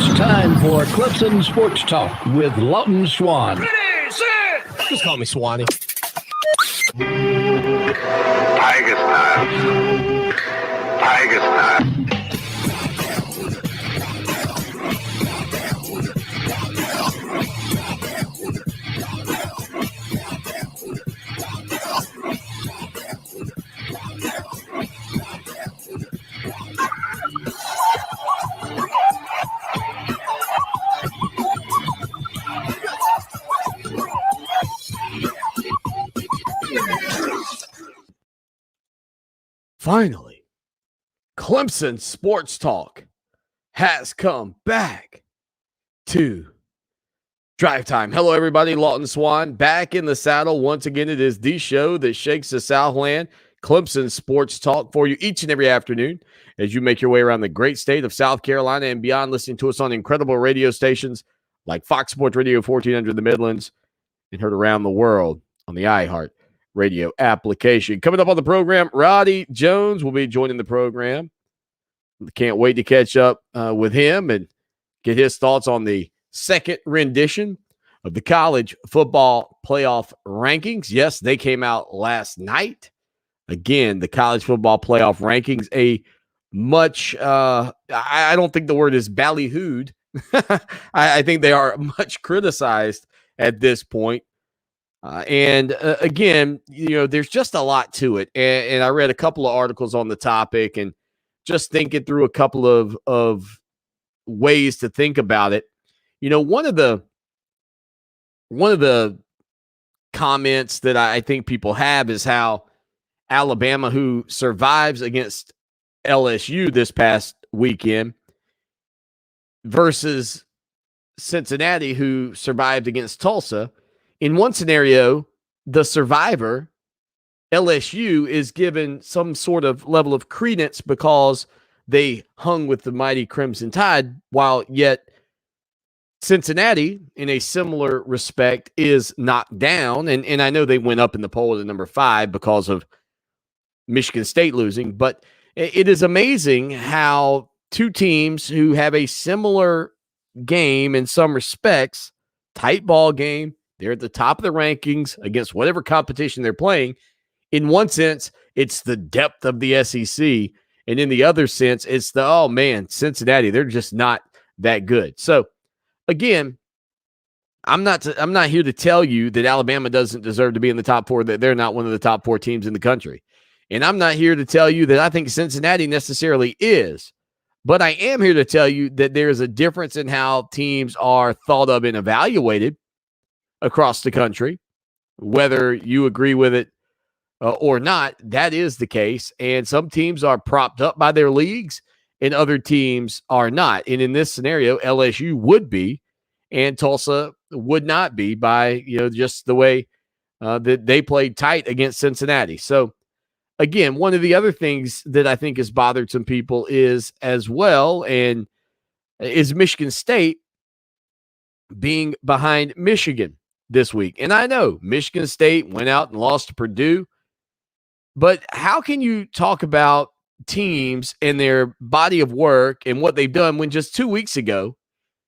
It's time for Clemson Sports Talk with Lawton Swan. Ready, set! Just call me Swanny. Tiger style. Tiger style. Finally, Clemson Sports Talk has come back to Drive Time. Hello, everybody. Lawton Swan back in the saddle. Once again, it is the show that shakes the Southland. Clemson Sports Talk for you each and every afternoon as you make your way around the great state of South Carolina and beyond, listening to us on incredible radio stations like Fox Sports Radio 1400 in the Midlands and heard around the world on the iHeart Radio application. Coming up on the program, Roddy Jones will be joining the program. Can't wait to catch up with him and get his thoughts on the second rendition of the college football playoff rankings. Yes, they came out last night. Again, the college football playoff rankings, a much, I don't think the word is ballyhooed. I think they are much criticized at this point. Again, you know, there's just a lot to it. And I read a couple of articles on the topic and just thinking through a couple of ways to think about it. You know, one of the comments that I think people have is how Alabama, who survives against LSU this past weekend, versus Cincinnati, who survived against Tulsa. In one scenario, the survivor, LSU, is given some sort of level of credence because they hung with the mighty Crimson Tide, while yet Cincinnati, in a similar respect, is knocked down. And I know they went up in the poll to number 5 because of Michigan State losing. But it is amazing how two teams who have a similar game in some respects, tight ball game, they're at the top of the rankings against whatever competition they're playing. In one sense, it's the depth of the SEC. And in the other sense, it's the, oh, man, Cincinnati, they're just not that good. So, again, I'm not here to tell you that Alabama doesn't deserve to be in the top 4, that they're not one of the top 4 teams in the country. And I'm not here to tell you that I think Cincinnati necessarily is. But I am here to tell you that there's a difference in how teams are thought of and evaluated across the country. Whether you agree with it or not, that is the case. And some teams are propped up by their leagues and other teams are not. And in this scenario, LSU would be and Tulsa would not be, by, you know, just the way that they played tight against Cincinnati. So, again, one of the other things that I think has bothered some people is Michigan State being behind Michigan this week. And I know Michigan State went out and lost to Purdue, but how can you talk about teams and their body of work and what they've done when just 2 weeks ago,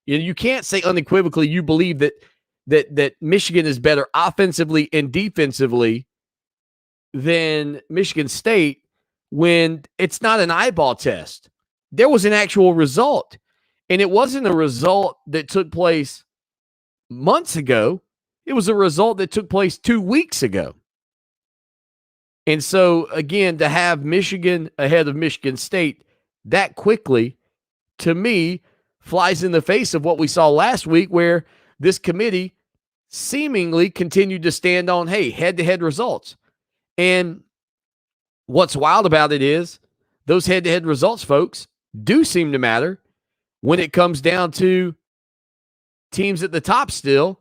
you can't say unequivocally you believe that Michigan is better offensively and defensively than Michigan State when it's not an eyeball test. There was an actual result, and it wasn't a result that took place months ago. It was a result that took place 2 weeks ago. And so, again, to have Michigan ahead of Michigan State that quickly, to me, flies in the face of what we saw last week, where this committee seemingly continued to stand on, hey, head-to-head results. And what's wild about it is those head-to-head results, folks, do seem to matter when it comes down to teams at the top still,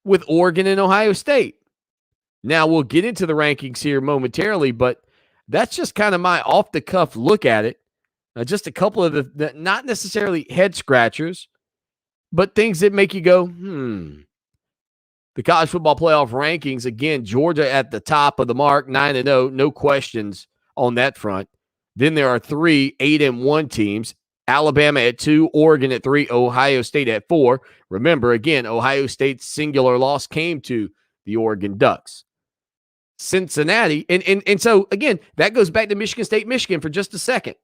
with Oregon and Ohio State. Now, we'll get into the rankings here momentarily, but that's just kind of my off-the-cuff look at it. Just a couple of the not necessarily head-scratchers, but things that make you go, The college football playoff rankings, again, Georgia at the top of the mark, 9-0, no questions on that front. Then there are 3 8-1 teams, Alabama at 2, Oregon at 3, Ohio State at 4. Remember, again, Ohio State's singular loss came to the Oregon Ducks. Cincinnati, and so, again, that goes back to Michigan State, Michigan for just a second,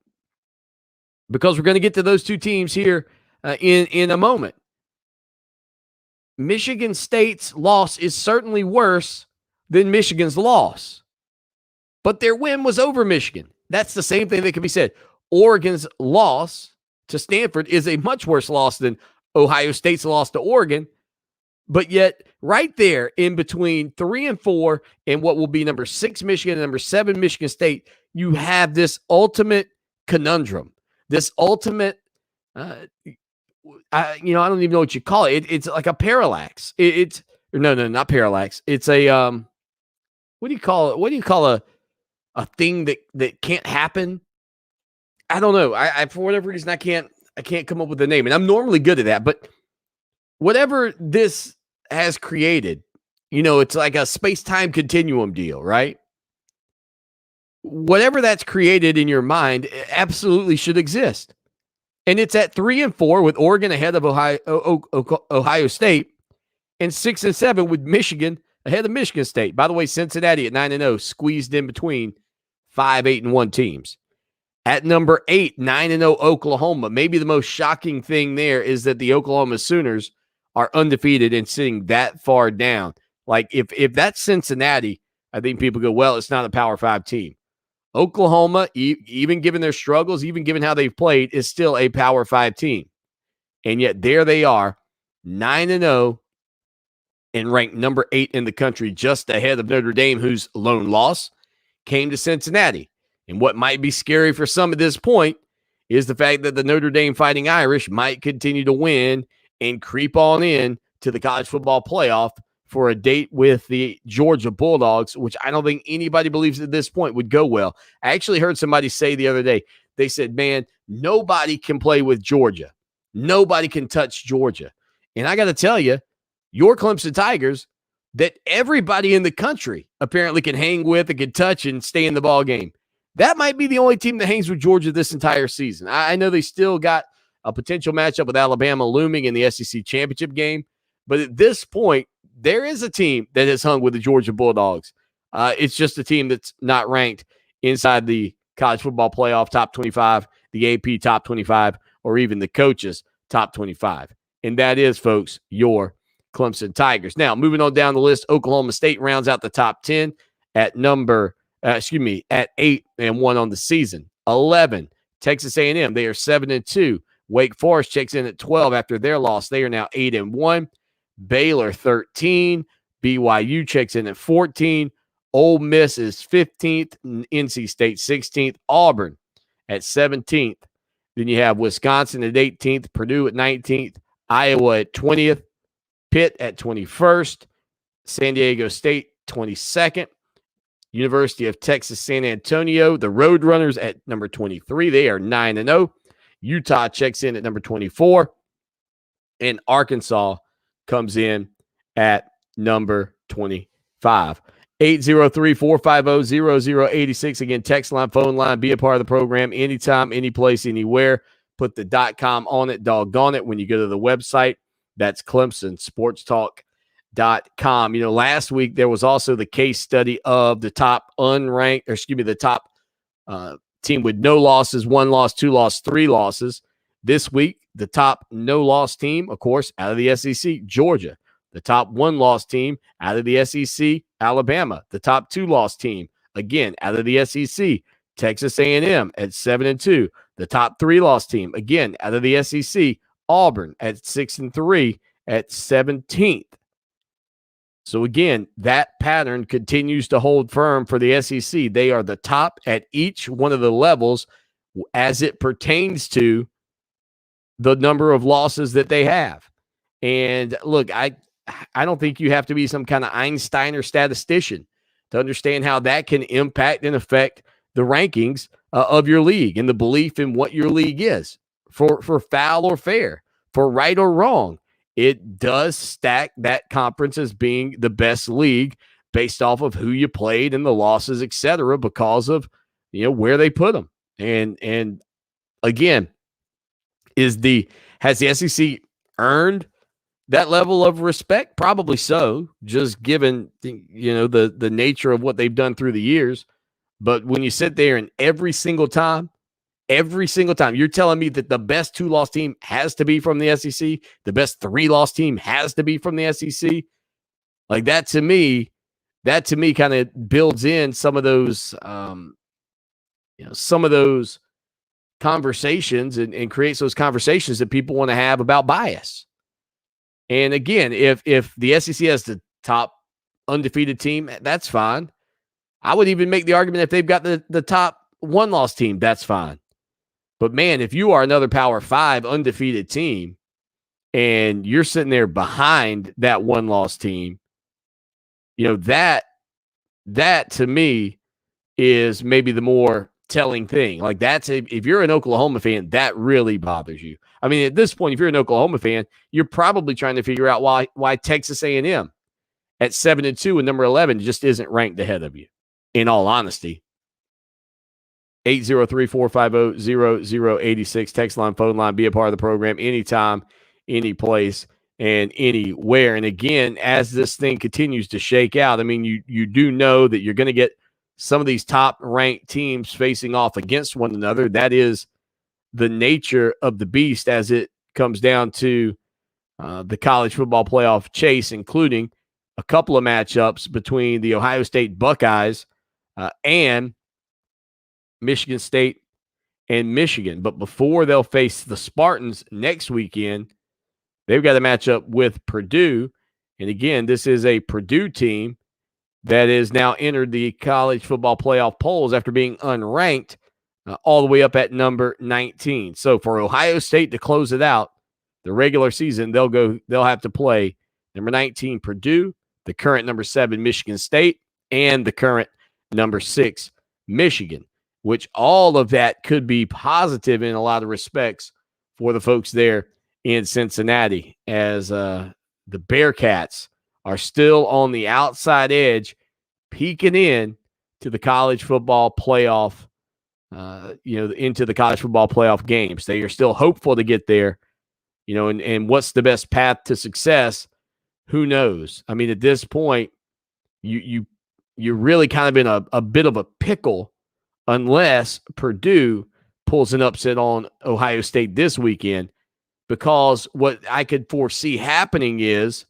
because we're going to get to those two teams here in a moment. Michigan State's loss is certainly worse than Michigan's loss, but their win was over Michigan. That's the same thing that can be said. Oregon's loss to Stanford is a much worse loss than Ohio State's loss to Oregon, but yet right there in between 3 and 4 and what will be number 6 Michigan and number 7 Michigan State, you have this ultimate conundrum, this ultimate I don't even know what you call it. It's like a parallax. No, not parallax. It's a what do you call it? What do you call a thing that can't happen? I don't know. I for whatever reason I can't come up with a name, and I'm normally good at that. But whatever this has created, it's like a space-time continuum deal, right? Whatever that's created in your mind absolutely should exist. And it's at 3 and 4 with Oregon ahead of Ohio State, and 6 and 7 with Michigan ahead of Michigan State. By the way, Cincinnati at 9 and 0, squeezed in between 5, 8 and 1 teams. At number 8, 9 and 0 Oklahoma. Maybe the most shocking thing there is that the Oklahoma Sooners are undefeated and sitting that far down. Like if that's Cincinnati, I think people go, well, it's not a Power 5 team. Oklahoma, even given their struggles, even given how they've played, is still a Power 5 team. And yet there they are, 9 and 0, and ranked number 8 in the country, just ahead of Notre Dame, whose lone loss came to Cincinnati. And what might be scary for some at this point is the fact that the Notre Dame Fighting Irish might continue to win and creep on in to the college football playoff for a date with the Georgia Bulldogs, which I don't think anybody believes at this point would go well. I actually heard somebody say the other day, they said, man, nobody can play with Georgia. Nobody can touch Georgia. And I got to tell you, your Clemson Tigers, that everybody in the country apparently can hang with and can touch and stay in the ball game. That might be the only team that hangs with Georgia this entire season. I know they still got a potential matchup with Alabama looming in the SEC Championship game, but at this point, there is a team that has hung with the Georgia Bulldogs. It's just a team that's not ranked inside the college football playoff top 25, the AP top 25, or even the coaches top 25. And that is, folks, your Clemson Tigers. Now, moving on down the list, Oklahoma State rounds out the top 10 at at 8 and 1 on the season. 11, Texas A&M. They are 7 and 2. Wake Forest checks in at 12 after their loss. They are now 8 and 1. Baylor 13. BYU checks in at 14. Ole Miss is 15th. NC State 16th. Auburn at 17th. Then you have Wisconsin at 18th. Purdue at 19th. Iowa at 20th. Pitt at 21st. San Diego State 22nd. University of Texas San Antonio, the Roadrunners at number 23. They are 9 and 0. Utah checks in at number 24. And Arkansas comes in at number 25. 803-450-0086. Again, text line, phone line, be a part of the program anytime, any place, anywhere. Put the .com on it, doggone it, when you go to the website. That's ClemsonSportsTalk.com. Last week there was also the case study of the top the top team with no losses, 1 loss, 2 loss, 3 losses. This week, the top no-loss team, of course, out of the SEC, Georgia. The top 1-loss team out of the SEC, Alabama. The top 2-loss team, again, out of the SEC, Texas A&M at 7 and 2. The top 3-loss team, again, out of the SEC, Auburn at 6 and 3 at 17th. So again, that pattern continues to hold firm for the SEC. They are the top at each one of the levels as it pertains to the number of losses that they have. And look, I don't think you have to be some kind of Einstein or statistician to understand how that can impact and affect the rankings of your league and the belief in what your league is. For foul or fair, for right or wrong, it does stack that conference as being the best league based off of who you played and the losses, et cetera, because of where they put them. And again, Has the SEC earned that level of respect? Probably so, just given the nature of what they've done through the years. But when you sit there and every single time, you're telling me that the best 2-loss team has to be from the SEC, the best 3-loss team has to be from the SEC, like that to me kind of builds in some of those conversations and creates those conversations that people want to have about bias. And again, if the SEC has the top undefeated team, that's fine. I would even make the argument if they've got the top 1-loss team, that's fine. But man, if you are another Power 5 undefeated team and you're sitting there behind that 1-loss team, that to me is maybe the more telling thing. Like if you're an Oklahoma fan, that really bothers you. I mean, at this point, if you're an Oklahoma fan, you're probably trying to figure out why Texas A&M at 7-2 and number 11 just isn't ranked ahead of you. In all honesty, 803-450-0086 text line, phone line, be a part of the program anytime, any place, and anywhere. And again, as this thing continues to shake out, I mean, you do know that you're going to get some of these top-ranked teams facing off against one another. That is the nature of the beast as it comes down to the college football playoff chase, including a couple of matchups between the Ohio State Buckeyes and Michigan State and Michigan. But before they'll face the Spartans next weekend, they've got a matchup with Purdue. And again, this is a Purdue team that is now entered the college football playoff polls after being unranked all the way up at number 19. So for Ohio State to close it out, the regular season, they'll have to play number 19 Purdue, the current number 7 Michigan State, and the current number 6 Michigan, which all of that could be positive in a lot of respects for the folks there in Cincinnati, as the Bearcats are still on the outside edge, peeking in to the college football playoff, into the college football playoff games. They are still hopeful to get there, and what's the best path to success? Who knows? I mean, at this point, you're really kind of in a bit of a pickle unless Purdue pulls an upset on Ohio State this weekend, because what I could foresee happening is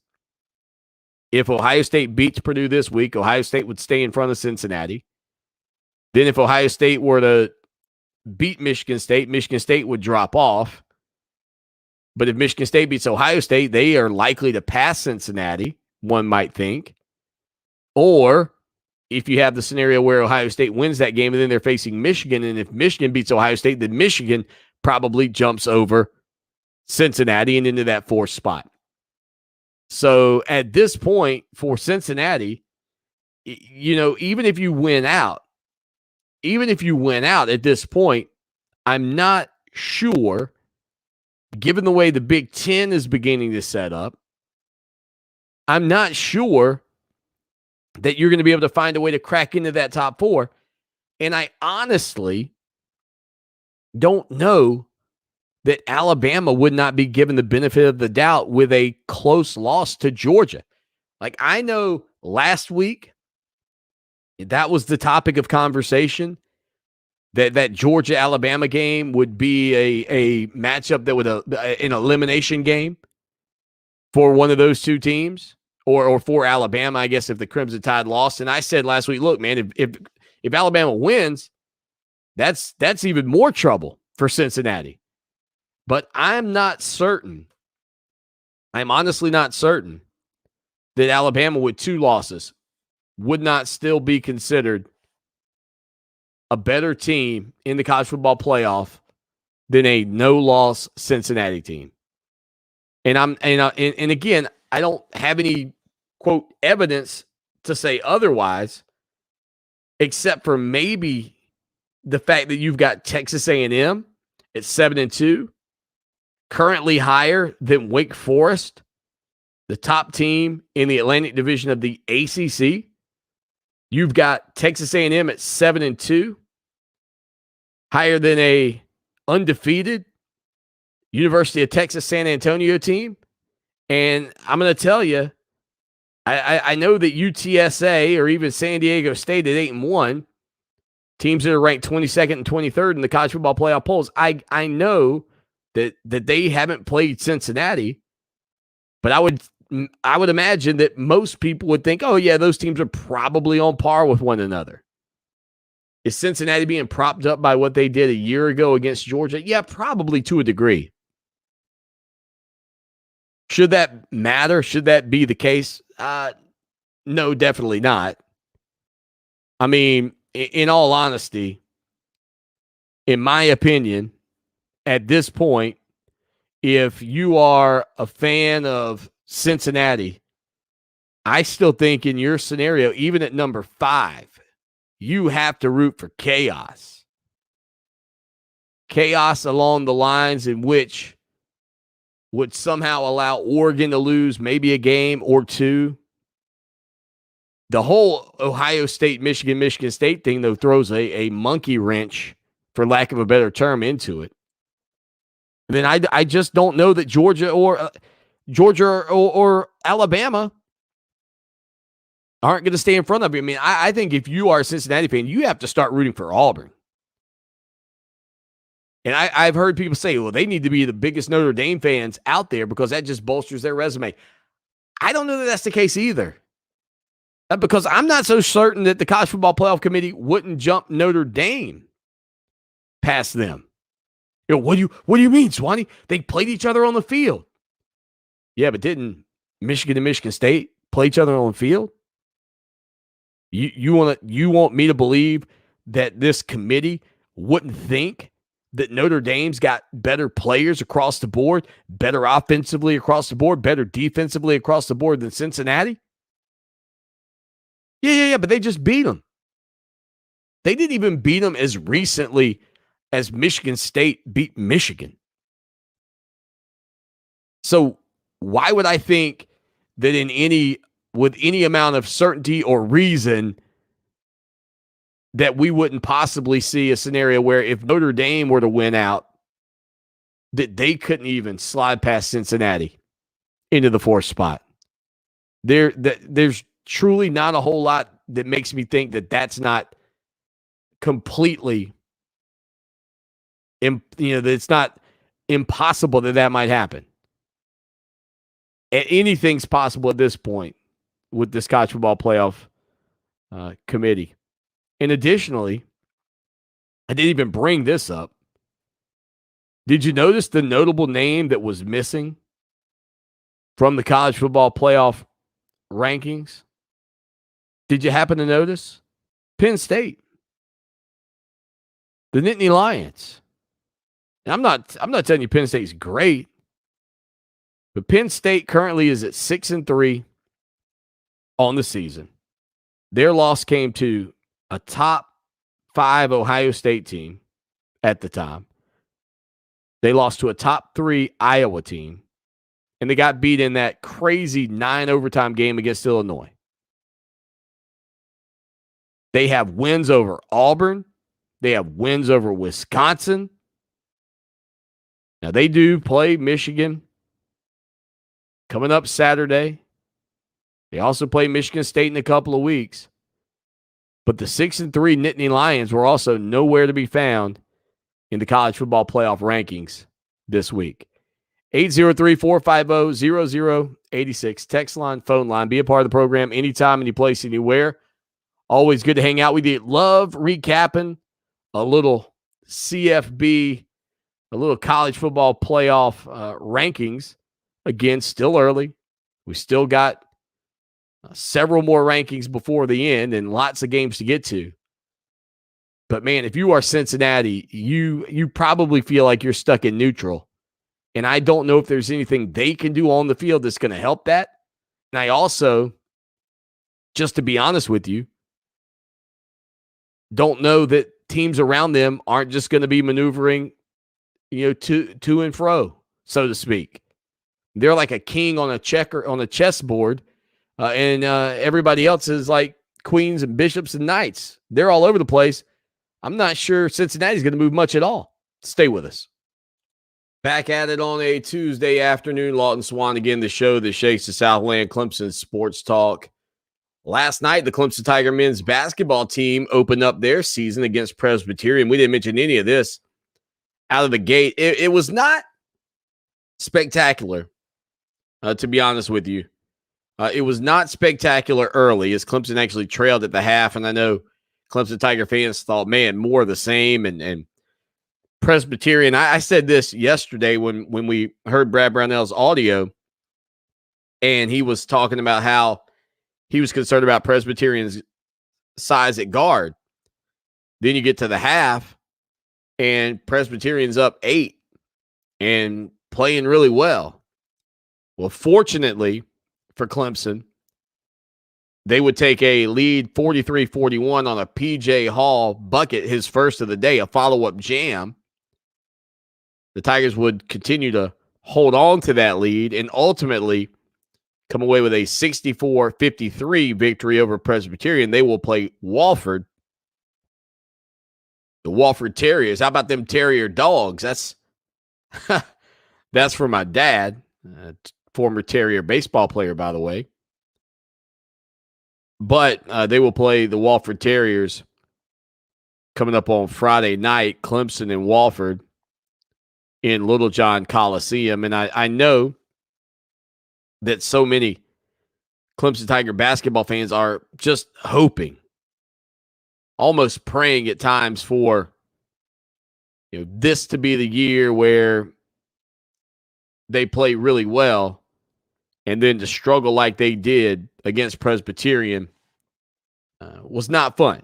if Ohio State beats Purdue this week, Ohio State would stay in front of Cincinnati. Then if Ohio State were to beat Michigan State would drop off. But if Michigan State beats Ohio State, they are likely to pass Cincinnati, one might think. Or if you have the scenario where Ohio State wins that game and then they're facing Michigan, and if Michigan beats Ohio State, then Michigan probably jumps over Cincinnati and into that 4th spot. So at this point for Cincinnati, even if you win out at this point, I'm not sure, given the way the Big Ten is beginning to set up, I'm not sure that you're going to be able to find a way to crack into that top 4. And I honestly don't know that Alabama would not be given the benefit of the doubt with a close loss to Georgia. Like, I know last week that was the topic of conversation, that Georgia-Alabama game would be a matchup that would an elimination game for one of those two teams, or for Alabama, I guess, if the Crimson Tide lost. And I said last week, look, man, if Alabama wins, that's even more trouble for Cincinnati. But I'm not certain. I'm honestly not certain that Alabama with 2 losses would not still be considered a better team in the college football playoff than a no-loss Cincinnati team. And again, I don't have any quote evidence to say otherwise, except for maybe the fact that you've got Texas A&M at 7-2, currently higher than Wake Forest, the top team in the Atlantic Division of the ACC. You've got Texas A&M at 7-2, higher than a undefeated University of Texas San Antonio team. And I'm going to tell you, I know that UTSA or even San Diego State at 8-1, teams that are ranked 22nd and 23rd in the college football playoff polls, I know that they haven't played Cincinnati, but I would imagine that most people would think, oh, yeah, those teams are probably on par with one another. Is Cincinnati being propped up by what they did a year ago against Georgia? Yeah, probably to a degree. Should that matter? Should that be the case? No, definitely not. I mean, in all honesty, in my opinion, at this point, if you are a fan of Cincinnati, I still think in your scenario, even at number 5, you have to root for chaos. Chaos along the lines in which would somehow allow Oregon to lose maybe a game or two. The whole Ohio State, Michigan State thing, though, throws a monkey wrench, for lack of a better term, into it. And then I just don't know that Georgia or Alabama aren't going to stay in front of you. I mean, I think if you are a Cincinnati fan, you have to start rooting for Auburn. And I've heard people say, well, they need to be the biggest Notre Dame fans out there because that just bolsters their resume. I don't know that that's the case either. Because I'm not so certain that the College Football Playoff Committee wouldn't jump Notre Dame past them. What do you mean, Swanny? They played each other on the field. Yeah, but didn't Michigan and Michigan State play each other on the field? You want me to believe that this committee wouldn't think that Notre Dame's got better players across the board, better offensively across the board, better defensively across the board than Cincinnati? Yeah, but they just beat them. They didn't even beat them as recently as Michigan State beat Michigan. So why would I think that with any amount of certainty or reason that we wouldn't possibly see a scenario where if Notre Dame were to win out, that they couldn't even slide past Cincinnati into the 4th spot? There's truly not a whole lot that makes me think that that's not completely, that it's not impossible that might happen. Anything's possible at this point with this college football playoff committee. And additionally, I didn't even bring this up. Did you notice the notable name that was missing from the college football playoff rankings? Did you happen to notice? Penn State. The Nittany Lions. And I'm not telling you Penn State's great, but Penn State currently is at 6-3 on the season. Their loss came to a top 5 Ohio State team at the time. They lost to a top 3 Iowa team, and they got beat in that crazy 9 overtime game against Illinois. They have wins over Auburn. They have wins over Wisconsin. Now, they do play Michigan coming up Saturday. They also play Michigan State in a couple of weeks. But the 6-3 Nittany Lions were also nowhere to be found in the college football playoff rankings this week. 803-450-0086. Text line, phone line. Be a part of the program anytime, any place, anywhere. Always good to hang out with you. Love recapping a little CFB, a little college football playoff rankings. Again, still early. We still got several more rankings before the end and lots of games to get to. But, man, if you are Cincinnati, you probably feel like you're stuck in neutral. And I don't know if there's anything they can do on the field that's going to help that. And I also, just to be honest with you, don't know that teams around them aren't just going to be maneuvering, to and fro, so to speak. They're like a king on a chessboard, and everybody else is like queens and bishops and knights. They're all over the place. I'm not sure Cincinnati's going to move much at all. Stay with us. Back at it on a Tuesday afternoon. Lawton Swan again, the show that shakes the Southland Clemson Sports Talk. Last night, the Clemson Tiger men's basketball team opened up their season against Presbyterian. We didn't mention any of this out of the gate. It was not spectacular, to be honest with you. It was not spectacular early as Clemson actually trailed at the half. And I know Clemson Tiger fans thought, man, more of the same. And Presbyterian, I said this yesterday when we heard Brad Brownell's audio, and he was talking about how he was concerned about Presbyterian's size at guard. Then you get to the half, and Presbyterian's up 8 and playing really well. Well, fortunately for Clemson, they would take a lead 43-41 on a P.J. Hall bucket, his first of the day, a follow-up jam. The Tigers would continue to hold on to that lead and ultimately come away with a 64-53 victory over Presbyterian. They will play Wofford, the Wofford Terriers. How about them Terrier dogs? That's for my dad, former Terrier baseball player, by the way. But they will play the Wofford Terriers coming up on Friday night, Clemson and Wofford in Littlejohn Coliseum. And I know that so many Clemson Tiger basketball fans are just hoping, almost praying at times for this to be the year where they play really well, and then to struggle like they did against Presbyterian was not fun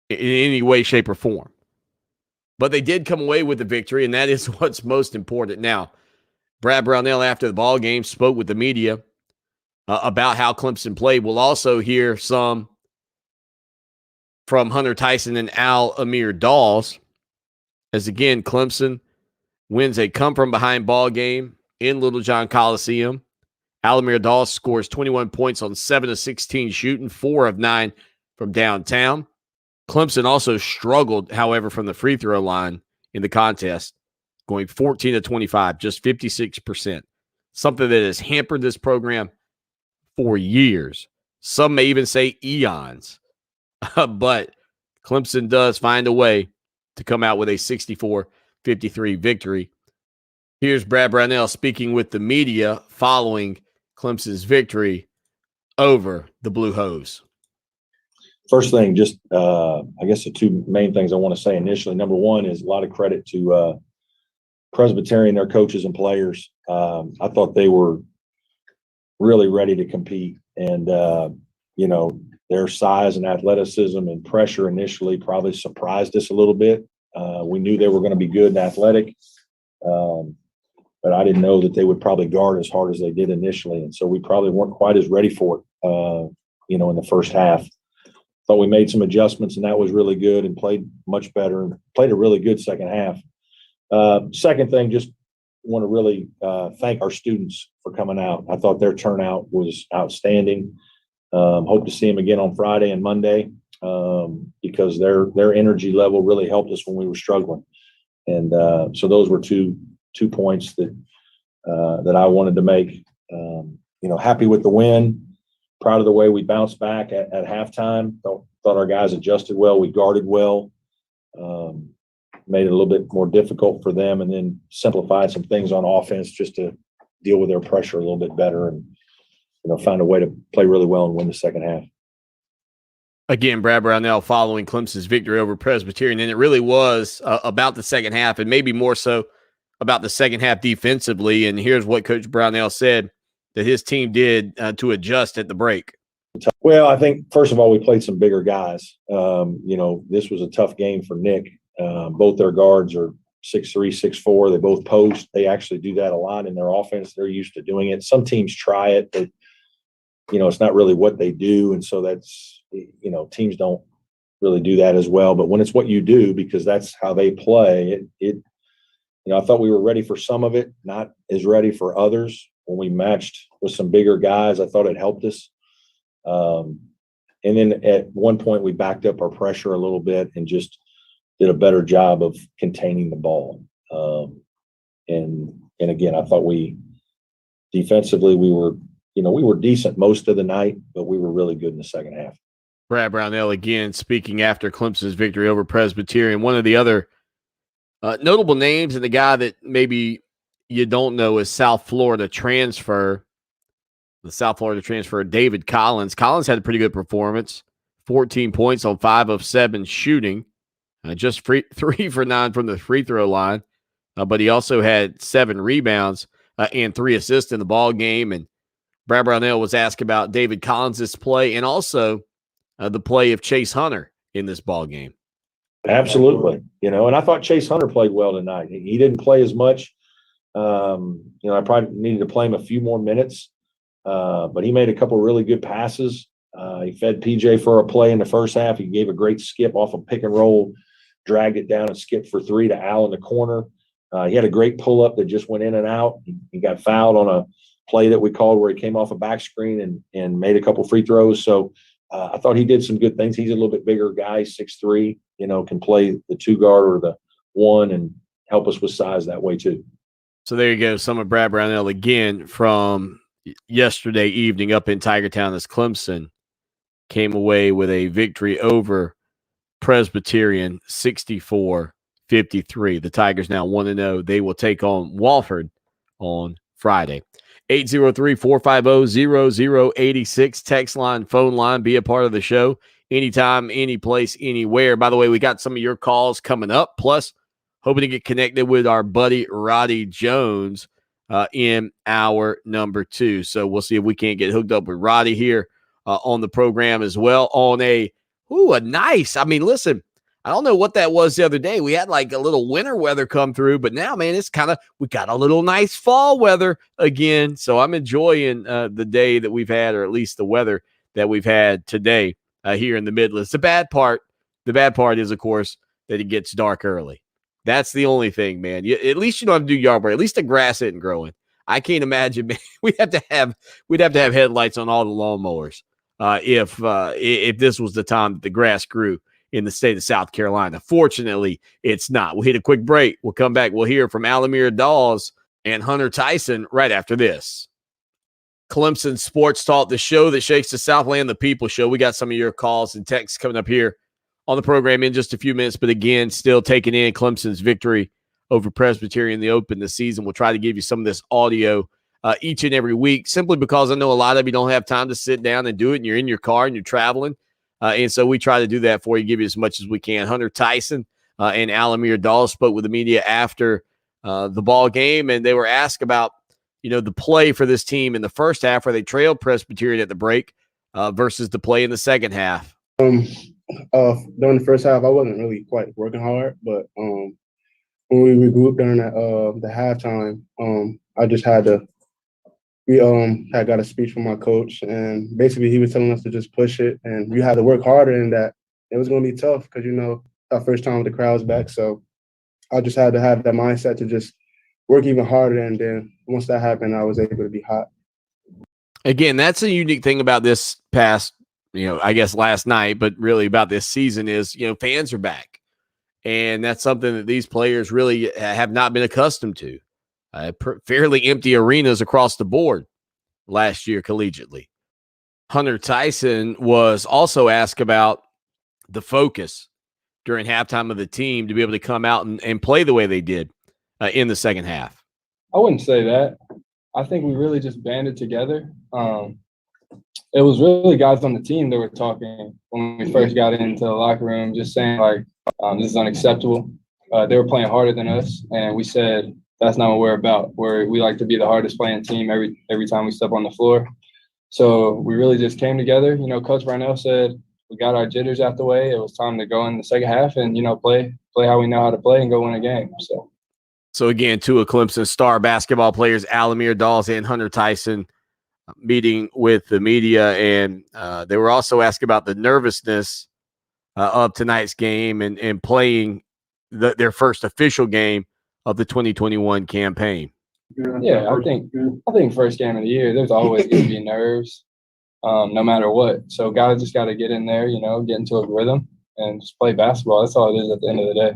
in any way, shape, or form. But they did come away with the victory, and that is what's most important. Now, Brad Brownell, after the ball game, spoke with the media about how Clemson played. We'll also hear some from Hunter Tyson and Al Amir Dawes, as again, Clemson wins a come-from-behind ball game in Littlejohn Coliseum. Al Amir Dawes scores 21 points on 7 of 16 shooting, 4 of 9 from downtown. Clemson also struggled, however, from the free throw line in the contest, going 14 of 25, just 56%. Something that has hampered this program for years. Some may even say eons. But Clemson does find a way to come out with a 64-53 victory. Here's Brad Brownell speaking with the media following Clemson's victory over the Blue Hose. First thing, just I guess the two main things I want to say initially. Number one is a lot of credit to Presbyterian, their coaches and players. I thought they were really ready to compete, and their size and athleticism and pressure initially probably surprised us a little bit. We knew they were going to be good and athletic, but I didn't know that they would probably guard as hard as they did initially, and so we probably weren't quite as ready for it, in the first half. Thought we made some adjustments, and that was really good, and played much better and played a really good second half. Second thing, just want to really thank our students for coming out. I thought their turnout was outstanding. Hope to see them again on Friday and Monday because their energy level really helped us when we were struggling. And so those were two points that I wanted to make. Happy with the win. Proud of the way we bounced back at halftime. Thought our guys adjusted well. We guarded well. Made it a little bit more difficult for them, and then simplified some things on offense just to deal with their pressure a little bit better, and find a way to play really well and win the second half. Again, Brad Brownell following Clemson's victory over Presbyterian, and it really was about the second half, and maybe more so about the second half defensively. And here's what Coach Brownell said that his team did to adjust at the break. Well, I think, first of all, we played some bigger guys. This was a tough game for Nick. Both their guards are 6'3", 6'4". They both post. They actually do that a lot in their offense. They're used to doing it. Some teams try it, but, it's not really what they do. And so that's, teams don't really do that as well. But when it's what you do, because that's how they play, I thought we were ready for some of it, not as ready for others. When we matched with some bigger guys, I thought it helped us. And then at one point we backed up our pressure a little bit and just did a better job of containing the ball. And again, I thought defensively, we were decent most of the night, but we were really good in the second half. Brad Brownell again speaking after Clemson's victory over Presbyterian. One of the other notable names, and the guy that maybe you don't know, is South Florida transfer. The South Florida transfer, David Collins. Collins had a pretty good performance. 14 points on 5 of 7 shooting. Just 3 for 9 from the free throw line. But he also had 7 rebounds and 3 assists in the ball game. And Brad Brownell was asked about David Collins' play and also the play of Chase Hunter in this ball game. Absolutely. And I thought Chase Hunter played well tonight. He didn't play as much. I probably needed to play him a few more minutes, but he made a couple really good passes. He fed PJ for a play in the first half. He gave a great skip off a pick and roll, dragged it down and skipped for 3 to Al in the corner. He had a great pull-up that just went in and out. He got fouled on a play that we called where he came off a back screen and made a couple free throws. So I thought he did some good things. He's a little bit bigger guy, 6'3", can play the 2 guard or the 1 and help us with size that way too. So there you go. Some of Brad Brownell again from yesterday evening up in Tigertown as Clemson came away with a victory over Presbyterian 64-53. The Tigers now 1-0. They will take on Wofford on Friday. 803-450-0086. Text line, phone line. Be a part of the show anytime, any place, anywhere. By the way, we got some of your calls coming up. Plus, hoping to get connected with our buddy Roddy Jones in hour number 2. So we'll see if we can't get hooked up with Roddy here on the program as well. On a nice. I mean, listen, I don't know what that was the other day. We had like a little winter weather come through, but now, man, it's we got a little nice fall weather again. So I'm enjoying the day that we've had, or at least the weather that we've had today here in the Midlands. The bad part is, of course, that it gets dark early. That's the only thing, man. At least you don't have to do yard work. At least the grass isn't growing. I can't imagine, man. We'd have to have headlights on all the lawnmowers if this was the time that the grass grew in the state of South Carolina. Fortunately, it's not. We'll hit a quick break. We'll come back. We'll hear from Alameda Dawes and Hunter Tyson right after this. Clemson Sports Talk, the show that shakes the Southland, the people show. We got some of your calls and texts coming up here on the program in just a few minutes. But again, still taking in Clemson's victory over Presbyterian to open the season. We'll try to give you some of this audio each and every week, simply because I know a lot of you don't have time to sit down and do it, and you're in your car and you're traveling. And so we try to do that for you, give you as much as we can. Hunter Tyson and Alameda Dawes spoke with the media after the ball game, and they were asked about, the play for this team in the first half where they trailed Presbyterian at the break versus the play in the second half. During the first half, I wasn't really quite working hard, but when we regrouped during the halftime, I just had to. We had got a speech from my coach, and basically he was telling us to just push it, and you had to work harder, and that it was going to be tough because our first time with the crowds back. So I just had to have that mindset to just work even harder, and then once that happened, I was able to be hot. Again, that's a unique thing about this past, I guess last night, but really about this season is, fans are back. And that's something that these players really have not been accustomed to. Fairly empty arenas across the board last year collegiately. Hunter Tyson was also asked about the focus during halftime of the team to be able to come out and play the way they did in the second half. I wouldn't say that. I think we really just banded together. It was really guys on the team that were talking when we first got into the locker room, just saying, this is unacceptable. They were playing harder than us, and we said that's not what we're about. We like to be the hardest playing team every time we step on the floor. So we really just came together. Coach Brownell said we got our jitters out the way. It was time to go in the second half and, play how we know how to play and go win a game. So again, two of Clemson's star basketball players, Alameda Dawes and Hunter Tyson, meeting with the media. And they were also asked about the nervousness of tonight's game and playing their first official game of the 2021 campaign. Yeah, I think first game of the year, there's always going to be nerves, no matter what. So guys just got to get in there, get into a rhythm and just play basketball. That's all it is at the end of the day.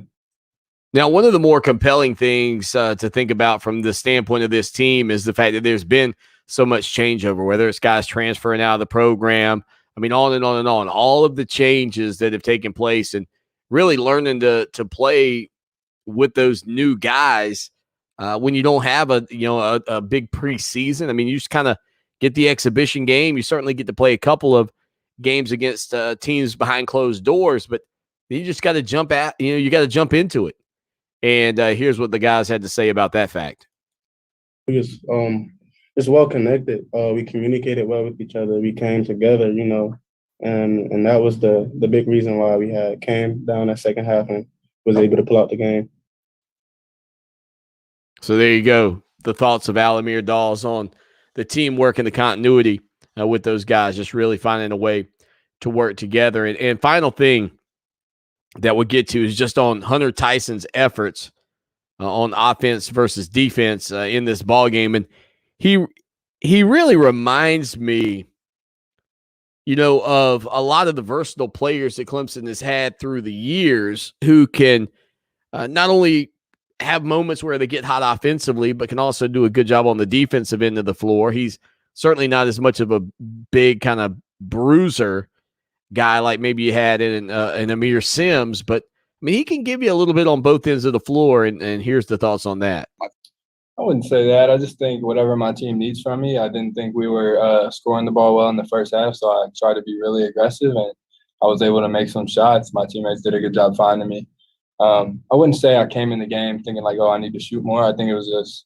Now, one of the more compelling things to think about from the standpoint of this team is the fact that there's been so much changeover, whether it's guys transferring out of the program. I mean, on and on and on. All of the changes that have taken place and really learning to play with those new guys when you don't have a big preseason. I mean, you just kind of get the exhibition game. You certainly get to play a couple of games against teams behind closed doors, but you just got to jump you got to jump into it. And here's what the guys had to say about that fact. We just well connected. We communicated well with each other. We came together, and that was the big reason why we came down that second half and was able to pull out the game. So there you go. The thoughts of Alamir Dawes on the teamwork and the continuity with those guys, just really finding a way to work together. And final thing that we'll get to is just on Hunter Tyson's efforts on offense versus defense in this ball game. And he really reminds me, of a lot of the versatile players that Clemson has had through the years who can not only have moments where they get hot offensively, but can also do a good job on the defensive end of the floor. He's certainly not as much of a big kind of bruiser guy like maybe you had in Amir Sims, but I mean, he can give you a little bit on both ends of the floor, and here's the thoughts on that. I wouldn't say that. I just think whatever my team needs from me. I didn't think we were scoring the ball well in the first half, so I tried to be really aggressive, and I was able to make some shots. My teammates did a good job finding me. I wouldn't say I came in the game thinking like, I need to shoot more. I think it was just,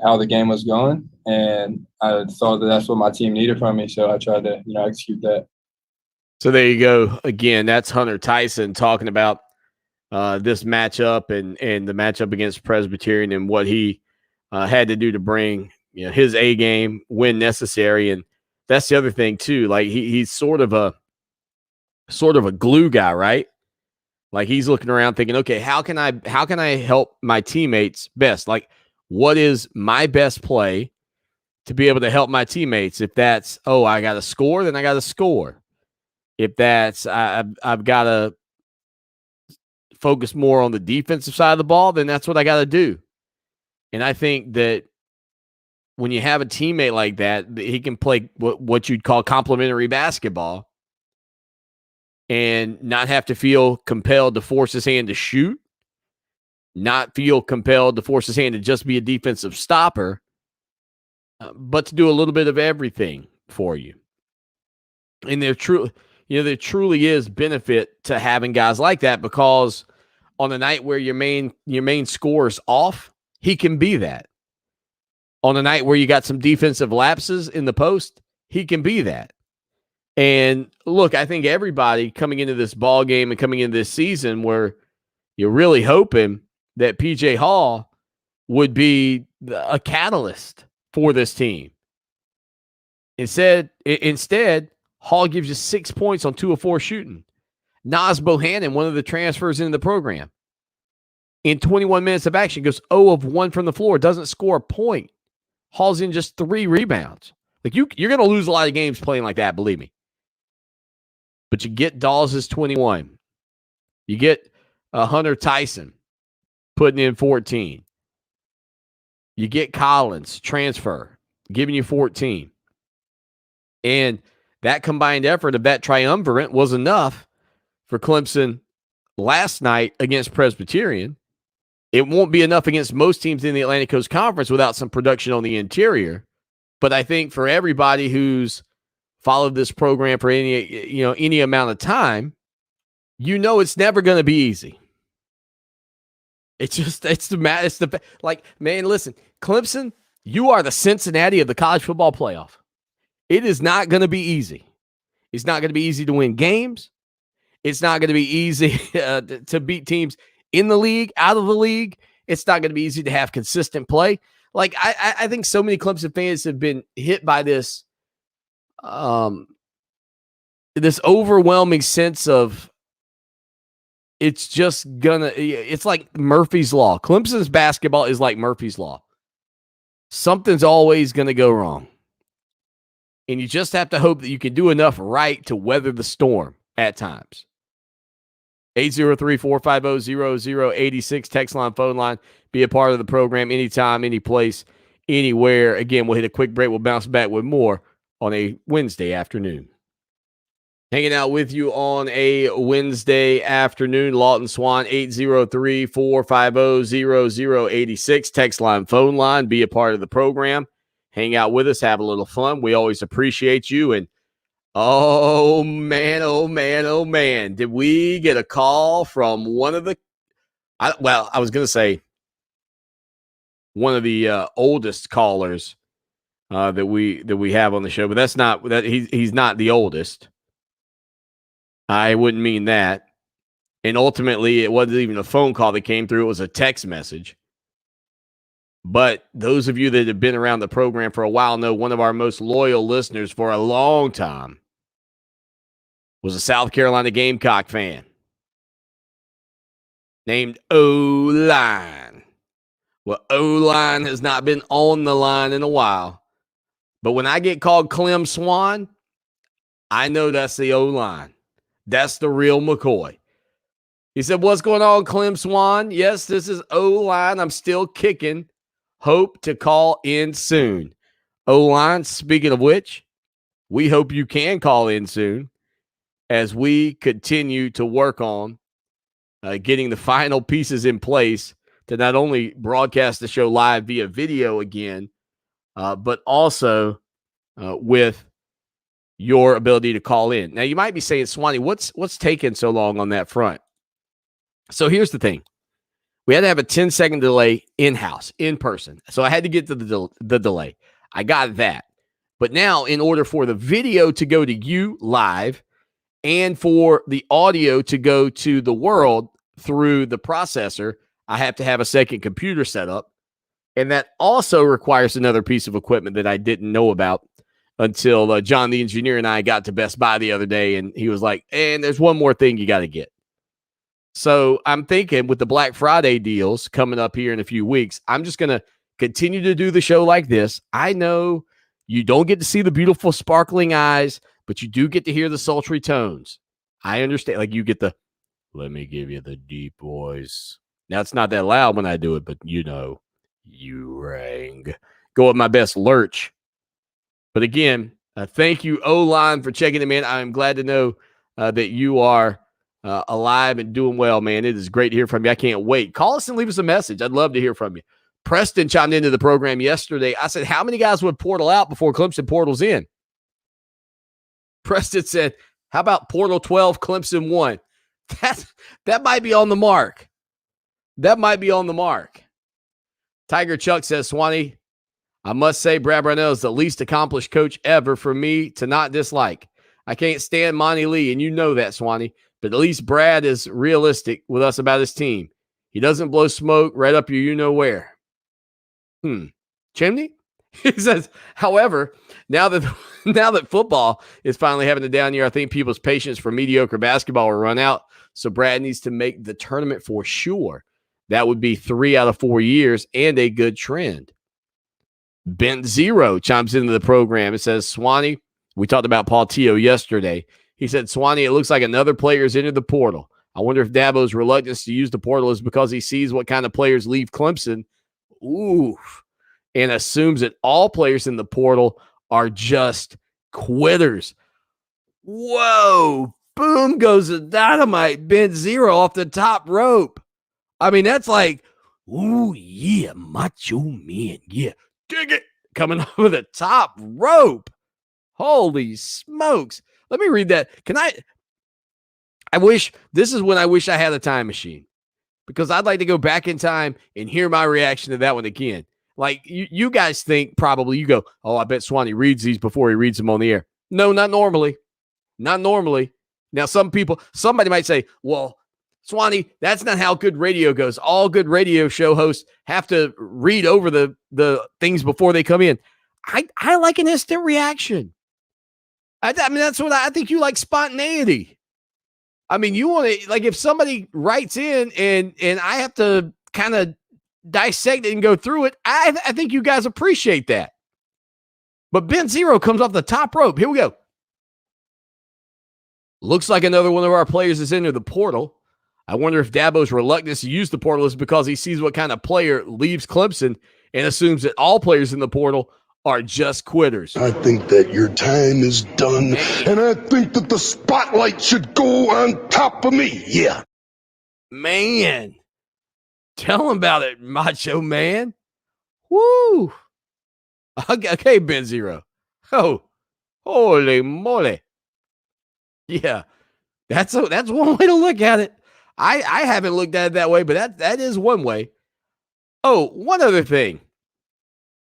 how the game was going, and I thought that that's what my team needed from me, so I tried to, execute that. So there you go. Again, that's Hunter Tyson talking about this matchup and the matchup against Presbyterian and what he had to do to bring his A game when necessary. And that's the other thing too. Like he's sort of a glue guy, right? Like he's looking around thinking, okay, how can I help my teammates best? Like, what is my best play to be able to help my teammates? If that's, I got to score, then I got to score. If that's, I've got to focus more on the defensive side of the ball, then that's what I got to do. And I think that when you have a teammate like that, he can play what you'd call complementary basketball and not have to feel compelled to force his hand to shoot, not feel compelled to force his hand to just be a defensive stopper, but to do a little bit of everything for you. And there truly is benefit to having guys like that, because on the night where your main scorer's off, he can be that. On a night where you got some defensive lapses in the post, he can be that. And look, I think everybody coming into this ball game and coming into this season, where you're really hoping that PJ Hall would be a catalyst for this team. Instead, Hall gives you 6 points on 2 of 4 shooting. Nas Bohannon, one of the transfers into the program, in 21 minutes of action, goes 0 of 1 from the floor, doesn't score a point. Hall's in just 3 rebounds. Like you're going to lose a lot of games playing like that, believe me. But you get Dawes' 21. You get Hunter Tyson putting in 14. You get Collins, transfer, giving you 14. And that combined effort of that triumvirate was enough for Clemson last night against Presbyterian. It won't be enough against most teams in the Atlantic Coast Conference without some production on the interior. But I think for everybody who's followed this program for any amount of time, it's never going to be easy. Man, listen, Clemson, you are the Cincinnati of the college football playoff. It is not going to be easy. It's not going to be easy to win games. It's not going to be easy to beat teams in the league, out of the league. It's not going to be easy to have consistent play. Like I think so many Clemson fans have been hit by this overwhelming sense of it's like Murphy's Law. Clemson's basketball is like Murphy's Law. Something's always going to go wrong. And you just have to hope that you can do enough right to weather the storm at times. 803-450-0086. Text line, phone line. Be a part of the program anytime, any place, anywhere. Again, we'll hit a quick break. We'll bounce back with more on a Wednesday afternoon. Hanging out with you on a Wednesday afternoon, Lawton Swan, 803-450-0086. Text line, phone line. Be a part of the program. Hang out with us. Have a little fun. We always appreciate you. And oh, man. Did we get a call from one of the I was going to say one of the oldest callers that we have on the show, but that's not that he's not the oldest. I wouldn't mean that. And ultimately, it wasn't even a phone call that came through. It was a text message. But those of you that have been around the program for a while know one of our most loyal listeners for a long time was a South Carolina Gamecock fan named O-Line. Well, O-Line has not been on the line in a while. But when I get called Clem Swan, I know that's the O-Line. That's the real McCoy. He said, what's going on, Clem Swan? Yes, this is O-Line. I'm still kicking. Hope to call in soon. O-Line, speaking of which, we hope you can call in soon as we continue to work on getting the final pieces in place to not only broadcast the show live via video again, but also with your ability to call in. Now, you might be saying, Swanny, what's taking so long on that front? So here's the thing. We had to have a 10-second delay in-house, in person. So I had to get to the delay. I got that. But now, in order for the video to go to you live and for the audio to go to the world through the processor, I have to have a second computer set up. And that also requires another piece of equipment that I didn't know about until John, the engineer, and I got to Best Buy the other day. And he was like, and there's one more thing you got to get. So I'm thinking with the Black Friday deals coming up here in a few weeks, I'm just going to continue to do the show like this. I know you don't get to see the beautiful sparkling eyes, but you do get to hear the sultry tones. I understand. Like you get the, let me give you the deep voice. Now it's not that loud when I do it, but you know, you rang. Go with my best lurch. But again, thank you, O-Line, for checking in, man. I'm glad to know that you are alive and doing well, man. It is great to hear from you. I can't wait. Call us and leave us a message. I'd love to hear from you. Preston chimed into the program yesterday. I said, how many guys would portal out before Clemson portals in? Preston said, how about portal 12, Clemson 1? That might be on the mark. That might be on the mark. Tiger Chuck says, Swanny, I must say Brad Brownell is the least accomplished coach ever for me to not dislike. I can't stand Monty Lee, and you know that, Swanny. But at least Brad is realistic with us about his team. He doesn't blow smoke right up your you-know-where. Chimney? He says, however, now that football is finally having a down year, I think people's patience for mediocre basketball will run out. So Brad needs to make the tournament for sure. That would be 3 out of 4 years and a good trend. Bent Zero chimes into the program. It says, Swanny, we talked about Paul Teo yesterday. He said, Swanny, it looks like another player's entered the portal. I wonder if Dabo's reluctance to use the portal is because he sees what kind of players leave Clemson. And assumes that all players in the portal are just quitters. Whoa. Boom goes the dynamite. Bent Zero off the top rope. I mean, that's like, ooh, yeah, macho man. Yeah, dig it. Coming over the top rope. Holy smokes. Let me read that. This is when I wish I had a time machine, because I'd like to go back in time and hear my reaction to that one again. Like you guys think probably you go, oh, I bet Swanny reads these before he reads them on the air. No, not normally. Not normally. Now, somebody might say, well, Swanny, that's not how good radio goes. All good radio show hosts have to read over the things before they come in. I like an instant reaction. I mean, that's what I think. You like spontaneity. I mean, you want to, like, if somebody writes in and I have to kind of dissect it and go through it, I think you guys appreciate that. But Ben Zero comes off the top rope. Here we go. Looks like another one of our players is into the portal. I wonder if Dabo's reluctance to use the portal is because he sees what kind of player leaves Clemson and assumes that all players in the portal are just quitters. I think that your time is done, and I think that the spotlight should go on top of me. Yeah. Man, tell him about it, Macho Man. Woo. Okay, Ben Zero. Oh, holy moly. Yeah, that's one way to look at it. I haven't looked at it that way, but that is one way. Oh, one other thing.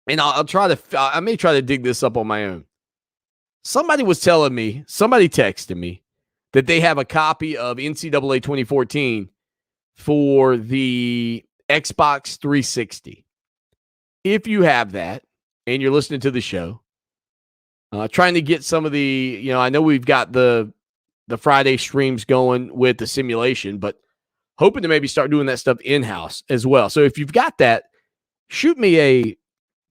And I may try to dig this up on my own. Somebody texted me that they have a copy of NCAA 2014 for the Xbox 360. If you have that and you're listening to the show, trying to get some of the, I know we've got the Friday streams going with the simulation, but hoping to maybe start doing that stuff in-house as well. So if you've got that, shoot me a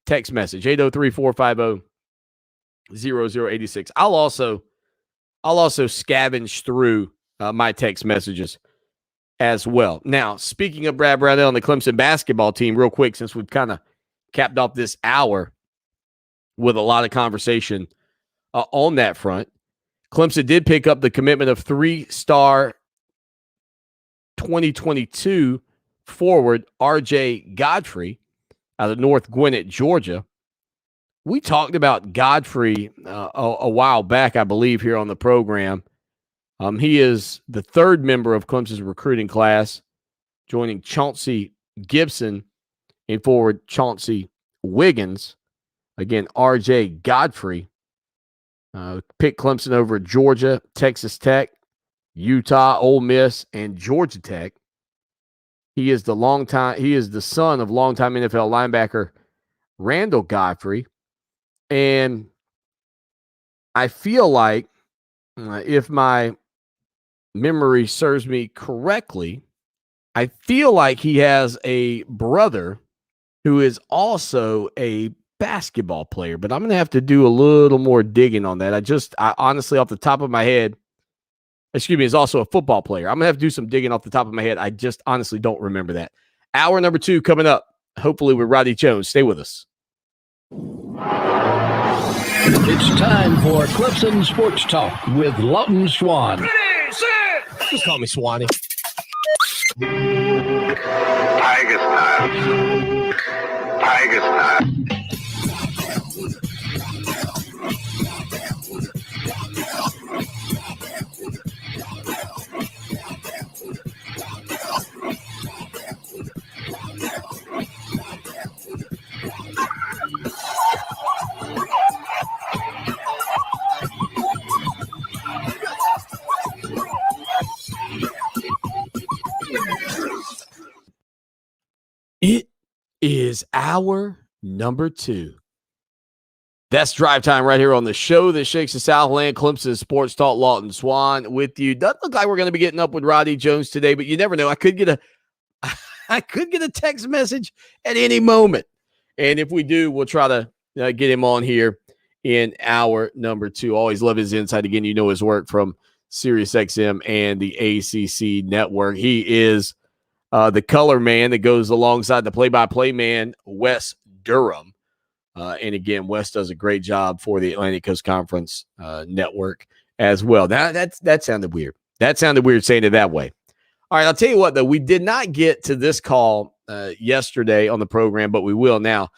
text message, 803-450-0086. I'll also scavenge through my text messages as well. Now, speaking of Brad Brownell and the Clemson basketball team, real quick, since we've kind of capped off this hour with a lot of conversation on that front, Clemson did pick up the commitment of 3-star 2022 forward RJ Godfrey out of North Gwinnett, Georgia. We talked about Godfrey a while back, I believe, here on the program. He is the third member of Clemson's recruiting class, joining Chauncey Gibson and forward Chauncey Wiggins. Again, RJ Godfrey picked Clemson over Georgia, Texas Tech, Utah, Ole Miss, and Georgia Tech. He is the son of longtime NFL linebacker Randall Godfrey. And I feel like, if my memory serves me correctly, I feel like he has a brother who is also a basketball player, but I'm going to have to do a little more digging on that. I honestly, off the top of my head, is also a football player. I'm going to have to do some digging off the top of my head. I just honestly don't remember that. Hour number 2 coming up, hopefully with Roddy Jones. Stay with us. It's time for Clemson Sports Talk with Lawton Swan. Just call me Swanny. Tiger style. Tiger style. It is hour number 2. That's drive time right here on the show that shakes the Southland. Clemson Sports Talk. Lawton Swan with you. Doesn't look like we're going to be getting up with Roddy Jones today, but you never know. I could get a text message at any moment, and if we do, we'll try to get him on here in hour number 2. Always love his insight. Again, you know his work from SiriusXM and the ACC network. He is the color man that goes alongside the play-by-play man, Wes Durham. And again, Wes does a great job for the Atlantic Coast Conference network as well. That sounded weird. That sounded weird saying it that way. All right, I'll tell you what, though. We did not get to this call yesterday on the program, but we will now.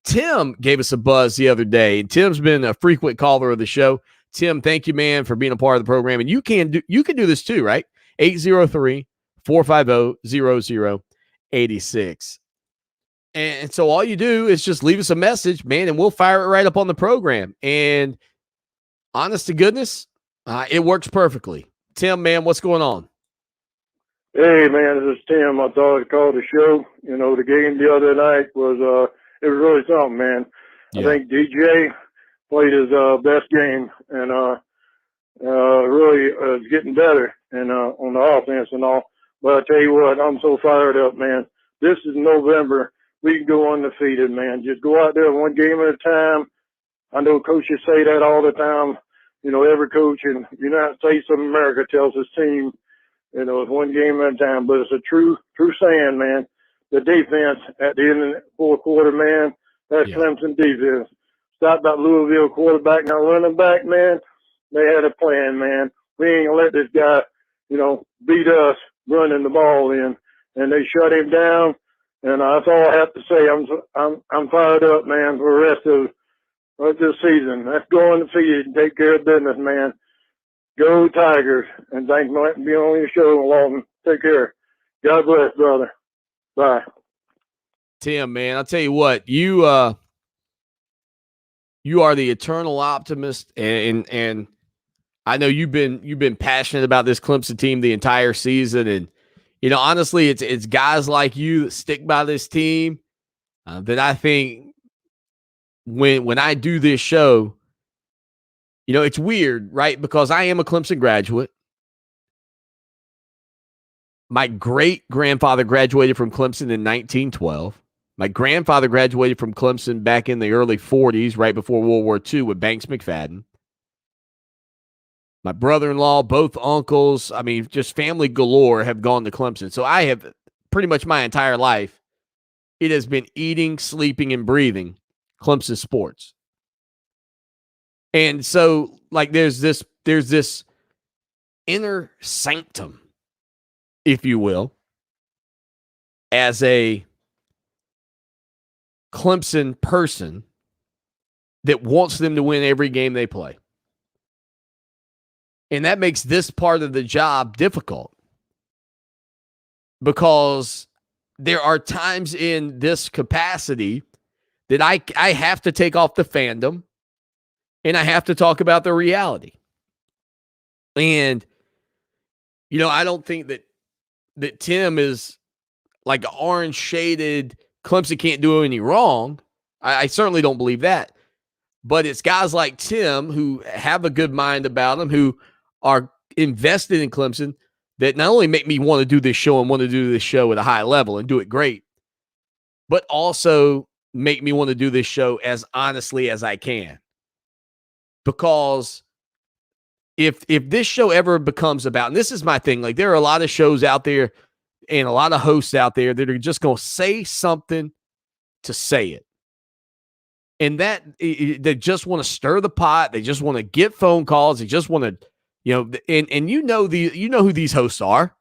Tim gave us a buzz the other day. Tim's been a frequent caller of the show. Tim, thank you, man, for being a part of the program. And you can do this too, right? 803-450-0086. And so all you do is just leave us a message, man, and we'll fire it right up on the program. And honest to goodness, it works perfectly. Tim, man, what's going on? Hey, man, this is Tim. I thought I'd call the show. You know, the game the other night was it was really something, man. Yeah. I think DJ played his best game and really is getting better and on the offense and all. But I tell you what, I'm so fired up, man. This is November. We can go undefeated, man. Just go out there one game at a time. I know coaches say that all the time. You know, every coach in the United States of America tells his team, You know, it's one game at a time, but it's a true saying, man. The defense at the end of the fourth quarter, man, that's Clemson defense. Stop that Louisville quarterback, now running back, man. They had a plan, man. We ain't gonna let this guy, you know, beat us running the ball in, and they shut him down. And that's all I have to say. I'm fired up, man, for the rest of this season. Let's go on the field and take care of business, man. Go Tigers! And thanks for being on your show, Walton. Take care. God bless, brother. Bye. Tim, man, I'll tell you what, you are the eternal optimist, and I know you've been passionate about this Clemson team the entire season, and you know, honestly, it's guys like you that stick by this team that I think when I do this show, you know, it's weird, right? Because I am a Clemson graduate. My great-grandfather graduated from Clemson in 1912. My grandfather graduated from Clemson back in the early 40s, right before World War II, with Banks McFadden. My brother-in-law, both uncles, I mean, just family galore have gone to Clemson. So I have pretty much my entire life, it has been eating, sleeping, and breathing Clemson sports. And so, like, there's this inner sanctum, if you will, as a Clemson person that wants them to win every game they play. And that makes this part of the job difficult because there are times in this capacity that I have to take off the fandom and I have to talk about the reality. And, you know, I don't think that Tim is like an orange-shaded Clemson can't do any wrong. I certainly don't believe that. But it's guys like Tim who have a good mind about them, who are invested in Clemson, that not only make me want to do this show and want to do this show at a high level and do it great, but also make me want to do this show as honestly as I can. Because if this show ever becomes about, and this is my thing, like there are a lot of shows out there and a lot of hosts out there that are just going to say something to say it. And that they just want to stir the pot. They just want to get phone calls. They just want to, you know, and you know who these hosts are.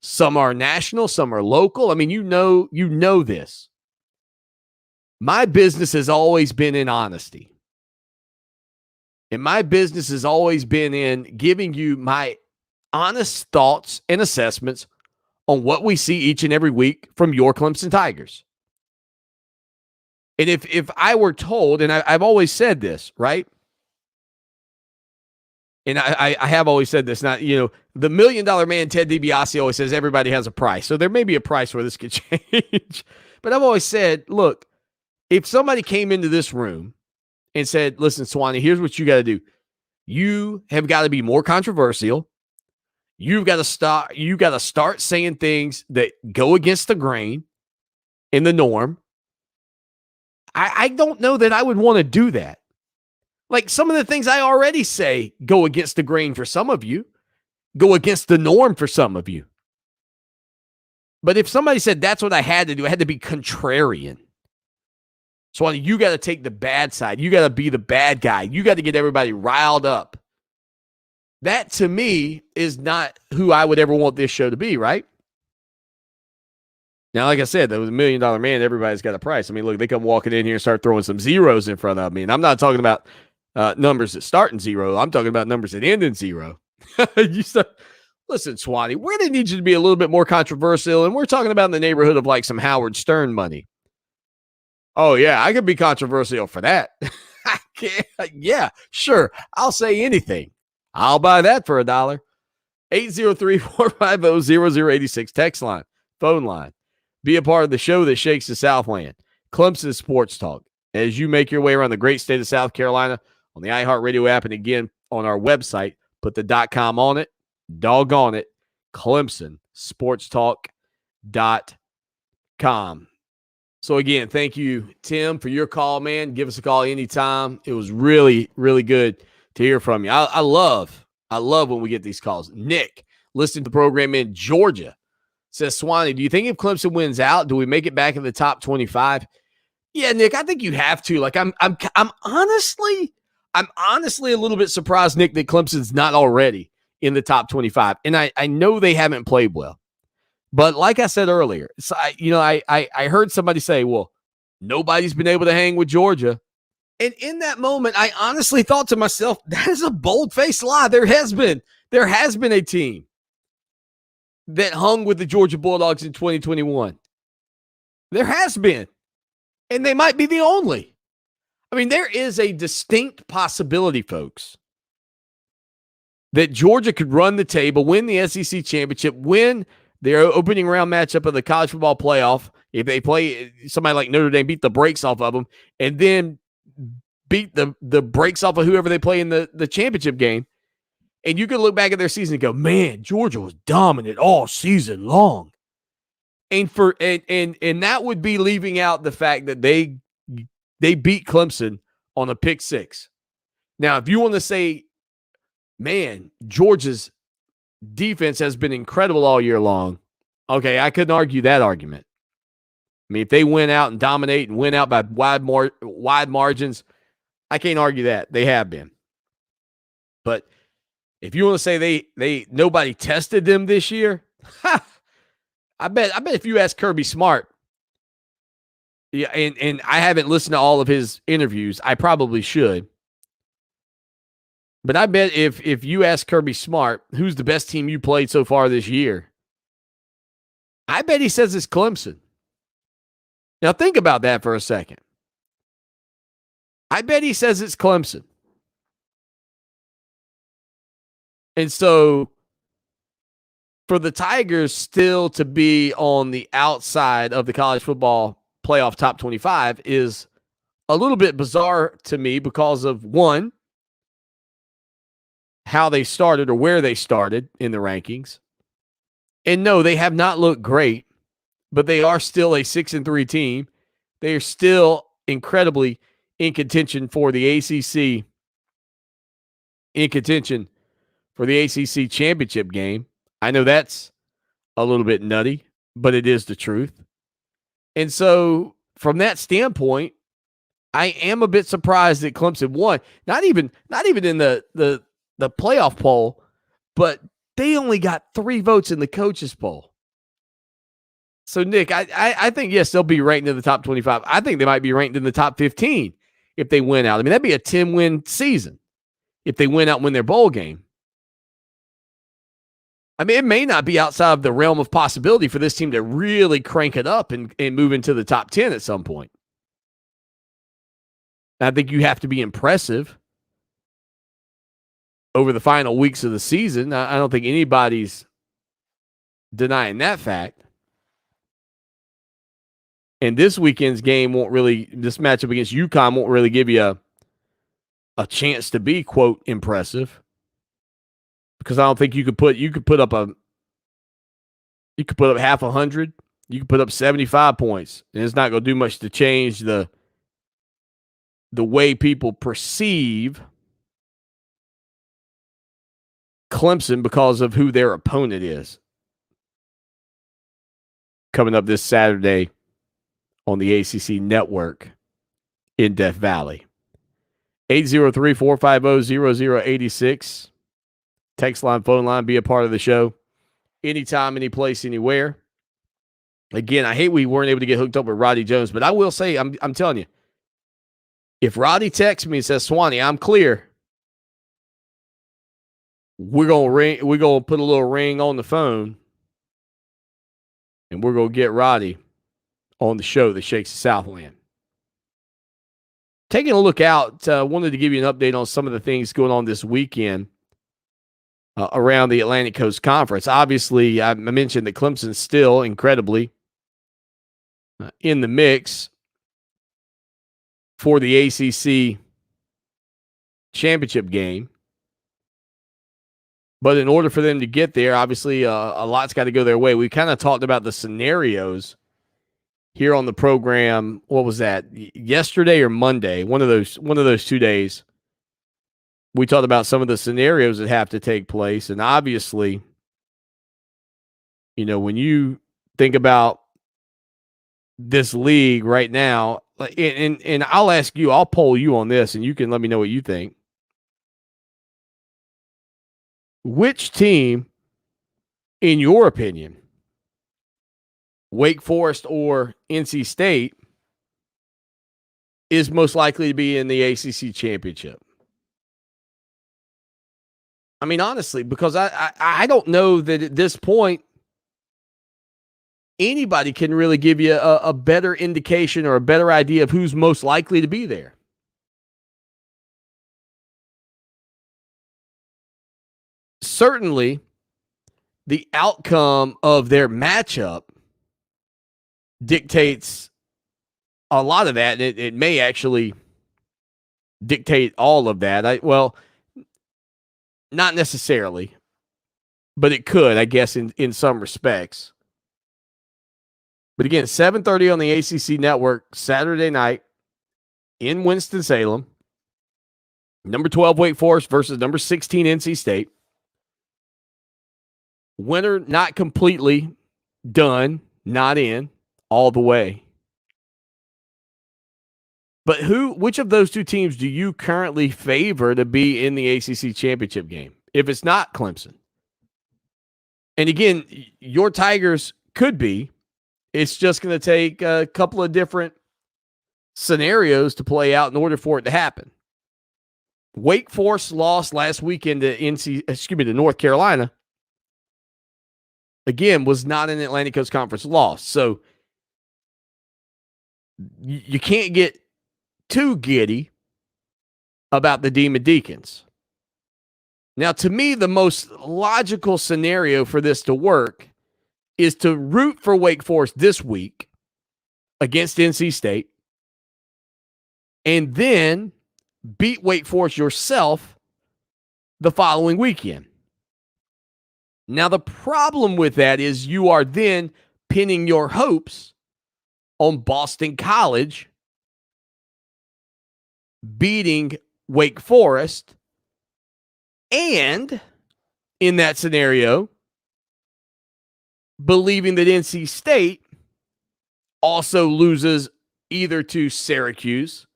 Some are national, some are local. I mean, you know this. My business has always been in honesty. And my business has always been in giving you my honest thoughts and assessments on what we see each and every week from your Clemson Tigers. And if I were told, and I've always said this, right? And I have always said this, not, you know, the $1 million man, Ted DiBiase, always says everybody has a price. So there may be a price where this could change. But I've always said, look, if somebody came into this room and said, listen, Swanny, here's what you got to do. You have got to be more controversial. You've got to start saying things that go against the grain in the norm. I don't know that I would want to do that. Like some of the things I already say go against the grain for some of you, go against the norm for some of you. But if somebody said that's what I had to do, I had to be contrarian. So you got to take the bad side. You got to be the bad guy. You got to get everybody riled up. That to me is not who I would ever want this show to be, right? Now, like I said, that was $1 million man. Everybody's got a price. I mean, look, they come walking in here and start throwing some zeros in front of me. And I'm not talking about numbers that start in zero. I'm talking about numbers that end in zero. Listen, Swanny, we're going to need you to be a little bit more controversial. And we're talking about in the neighborhood of like some Howard Stern money. Oh, yeah, I could be controversial for that. I can't. Yeah, sure. I'll say anything. I'll buy that for $1. 803-450-0086 text line, phone line. Be a part of the show that shakes the Southland. Clemson Sports Talk. As you make your way around the great state of South Carolina on the iHeartRadio app and again on our website, put the .com on it. Doggone it. ClemsonSportsTalk.com. So again, thank you, Tim, for your call, man. Give us a call anytime. It was really, really good to hear from you. I love when we get these calls. Nick, listening to the program in Georgia. Says, Swanny, do you think if Clemson wins out, do we make it back in the top 25? Yeah, Nick, I think you have to. Like, I'm honestly a little bit surprised, Nick, that Clemson's not already in the top 25. And I know they haven't played well. But like I said earlier, so I heard somebody say, well, nobody's been able to hang with Georgia. And in that moment, I honestly thought to myself, that is a bold-faced lie. There has been a team that hung with the Georgia Bulldogs in 2021. There has been. And they might be the only. I mean, there is a distinct possibility, folks, that Georgia could run the table, win the SEC championship, win their opening round matchup of the college football playoff. If they play somebody like Notre Dame, beat the brakes off of them, and then beat the brakes off of whoever they play in the championship game. And you could look back at their season and go, man, Georgia was dominant all season long. And and that would be leaving out the fact that they beat Clemson on a pick six. Now, if you want to say, man, Georgia's defense has been incredible all year long, okay, I couldn't argue that argument. I mean, if they went out and dominate and win out by wide margins, I can't argue that. They have been. But if you want to say they nobody tested them this year, I bet if you ask Kirby Smart, yeah, and I haven't listened to all of his interviews, I probably should. But I bet if you ask Kirby Smart, who's the best team you played so far this year, I bet he says it's Clemson. Now think about that for a second. I bet he says it's Clemson. And so for the Tigers still to be on the outside of the college football playoff top 25 is a little bit bizarre to me because of, one, how they started or where they started in the rankings. And no, they have not looked great, but they are still a 6-3 team. They are still incredibly in contention for the ACC, championship game. I know that's a little bit nutty, but it is the truth. And so from that standpoint, I am a bit surprised that Clemson won. Not even in the playoff poll, but they only got 3 votes in the coaches poll. So, Nick, I think, yes, they'll be ranked in the top 25. I think they might be ranked in the top 15 if they win out. I mean, that'd be a 10-win season if they win out and win their bowl game. I mean, it may not be outside of the realm of possibility for this team to really crank it up and move into the top 10 at some point. I think you have to be impressive over the final weeks of the season. I don't think anybody's denying that fact. And this weekend's game this matchup against UConn won't really give you a chance to be, quote, impressive. Because I don't think you could put up half 100. You could put up 75 points. And it's not going to do much to change the way people perceive Clemson because of who their opponent is. Coming up this Saturday on the ACC network in Death Valley. 803-450-0086. Text line, phone line, be a part of the show. Anytime, any place, anywhere. Again, I hate we weren't able to get hooked up with Roddy Jones, but I will say, I'm telling you, if Roddy texts me and says, Swanny, I'm clear, we're gonna put a little ring on the phone, and we're gonna get Roddy on the show that shakes the Southland. Taking a look out, wanted to give you an update on some of the things going on this weekend around the Atlantic Coast Conference. Obviously, I mentioned that Clemson's still incredibly in the mix for the ACC championship game. But in order for them to get there, obviously, a lot's got to go their way. We kind of talked about the scenarios here on the program. What was that? Yesterday or Monday? One of those 2 days. We talked about some of the scenarios that have to take place, and obviously, You know, when you think about this league right now, and I'll ask you, I'll poll you on this, and you can let me know what you think. Which team, in your opinion, Wake Forest or NC State, is most likely to be in the ACC Championship? I mean, honestly, because I don't know that at this point anybody can really give you a better indication or a better idea of who's most likely to be there. Certainly, the outcome of their matchup dictates a lot of that. It may actually dictate all of that. Well, not necessarily, but it could, I guess, in some respects. But again, 7:30 on the ACC Network, Saturday night in Winston-Salem. Number 12 Wake Forest versus number 16 NC State. Winner not completely done, not in, all the way. But which of those two teams do you currently favor to be in the ACC Championship game, if it's not Clemson? And again, your Tigers could be. It's just going to take a couple of different scenarios to play out in order for it to happen. Wake Forest lost last weekend to North Carolina. Again, was not an Atlantic Coast Conference loss. So you can't get too giddy about the Demon Deacons. Now, to me, the most logical scenario for this to work is to root for Wake Forest this week against NC State and then beat Wake Forest yourself the following weekend. Now, the problem with that is you are then pinning your hopes on Boston College beating Wake Forest, and in that scenario, believing that NC State also loses either to Syracuse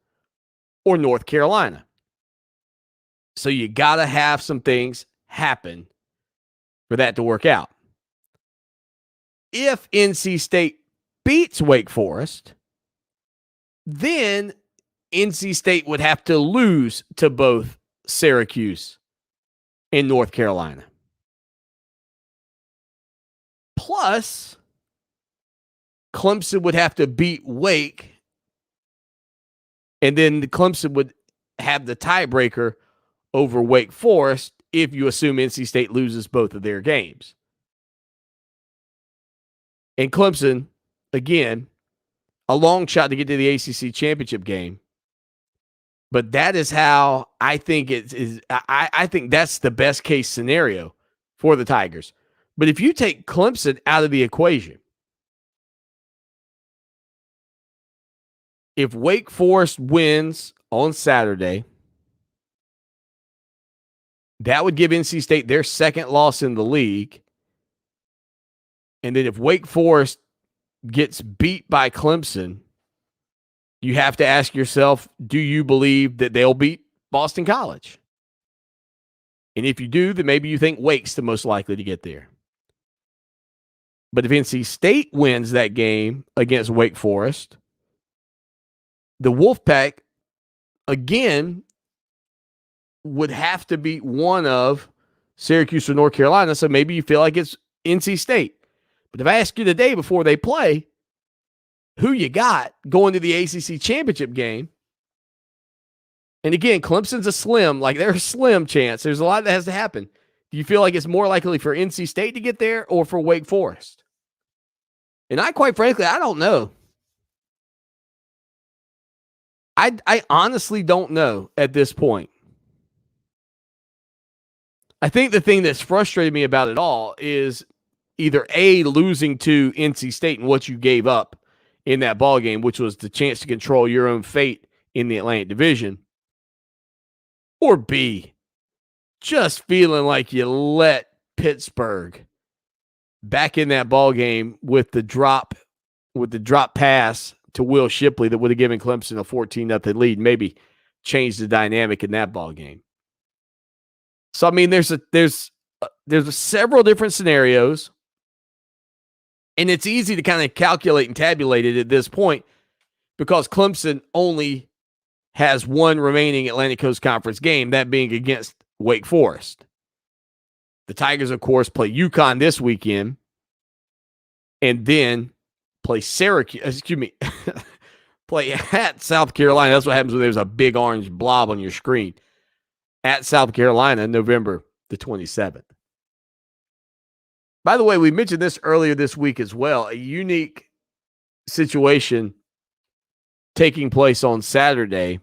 or North Carolina. So you got to have some things happen for that to work out. If NC State beats Wake Forest, then NC State would have to lose to both Syracuse and North Carolina. Plus, Clemson would have to beat Wake, and then Clemson would have the tiebreaker over Wake Forest if you assume NC State loses both of their games. And Clemson, again, a long shot to get to the ACC Championship game. But that is how I think it is. I think that's the best case scenario for the Tigers. But if you take Clemson out of the equation, if Wake Forest wins on Saturday, that would give NC State their second loss in the league. And then if Wake Forest gets beat by Clemson, you have to ask yourself, do you believe that they'll beat Boston College? And if you do, then maybe you think Wake's the most likely to get there. But if NC State wins that game against Wake Forest, the Wolfpack, again, would have to beat one of Syracuse or North Carolina, so maybe you feel like it's NC State. But if I ask you today before they play, who you got going to the ACC Championship game, and again, Clemson's there's a slim chance. There's a lot that has to happen. Do you feel like it's more likely for NC State to get there or for Wake Forest? And quite frankly, I don't know. I honestly don't know at this point. I think the thing that's frustrated me about it all is either A, losing to NC State and what you gave up in that ball game, which was the chance to control your own fate in the Atlantic Division, or B, just feeling like you let Pittsburgh back in that ball game with the drop pass to Will Shipley that would have given Clemson a 14-0 lead, maybe changed the dynamic in that ball game. So I mean, there's several different scenarios, and it's easy to kind of calculate and tabulate it at this point because Clemson only has one remaining Atlantic Coast Conference game, that being against Wake Forest. The Tigers, of course, play UConn this weekend and then play play at South Carolina. That's what happens when there's a big orange blob on your screen. At South Carolina, November the 27th. By the way, we mentioned this earlier this week as well, a unique situation taking place on Saturday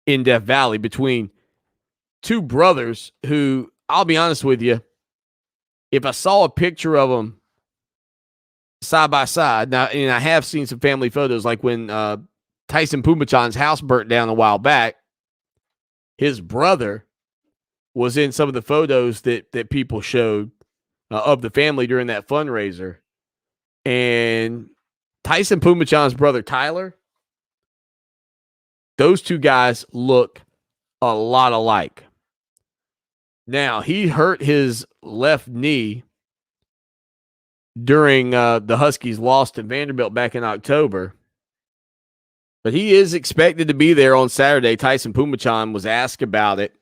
in Death Valley between two brothers who, I'll be honest with you, if I saw a picture of them side by side, now, and I have seen some family photos, like when Tyson Pumachan's house burnt down a while back, his brother was in some of the photos that people showed of the family during that fundraiser. And Tyson Pumachan's brother, Tyler, those two guys look a lot alike. Now, he hurt his left knee during the Huskies' loss to Vanderbilt back in October. But he is expected to be there on Saturday. Tyson Pumachan was asked about it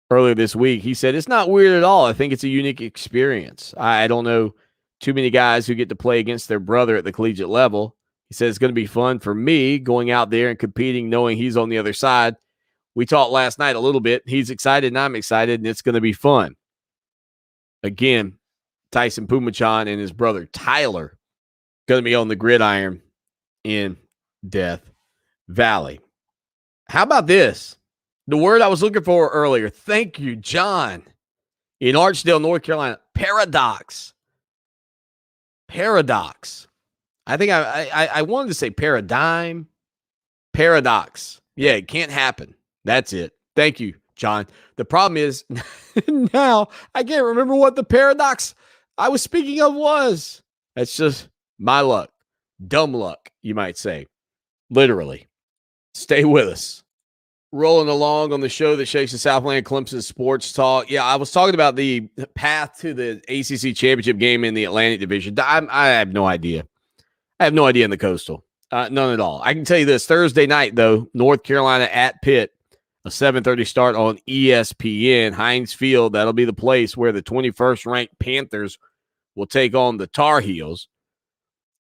earlier this week. He said, it's not weird at all. I think it's a unique experience. I don't know too many guys who get to play against their brother at the collegiate level. He says it's going to be fun for me going out there and competing, knowing he's on the other side. We talked last night a little bit. He's excited and I'm excited, and it's going to be fun. Again, Tyson Pumachan and his brother Tyler going to be on the gridiron in Death Valley. How about this? The word I was looking for earlier. Thank you, John. In Archdale, North Carolina. Paradox. Paradox. I think I wanted to say paradigm. Paradox. Yeah, it can't happen. That's it. Thank you, John. The problem is now I can't remember what the paradox I was speaking of was. That's just my luck. Dumb luck, you might say. Literally. Stay with us. Rolling along on the show that shakes the Southland Clemson Sports Talk. Yeah, I was talking about the path to the ACC Championship Game in the Atlantic Division. I have no idea. I have no idea in the Coastal. None at all. I can tell you this. Thursday night, though, North Carolina at Pitt, a 7:30 start on ESPN. Heinz Field, that'll be the place where the 21st ranked Panthers will take on the Tar Heels.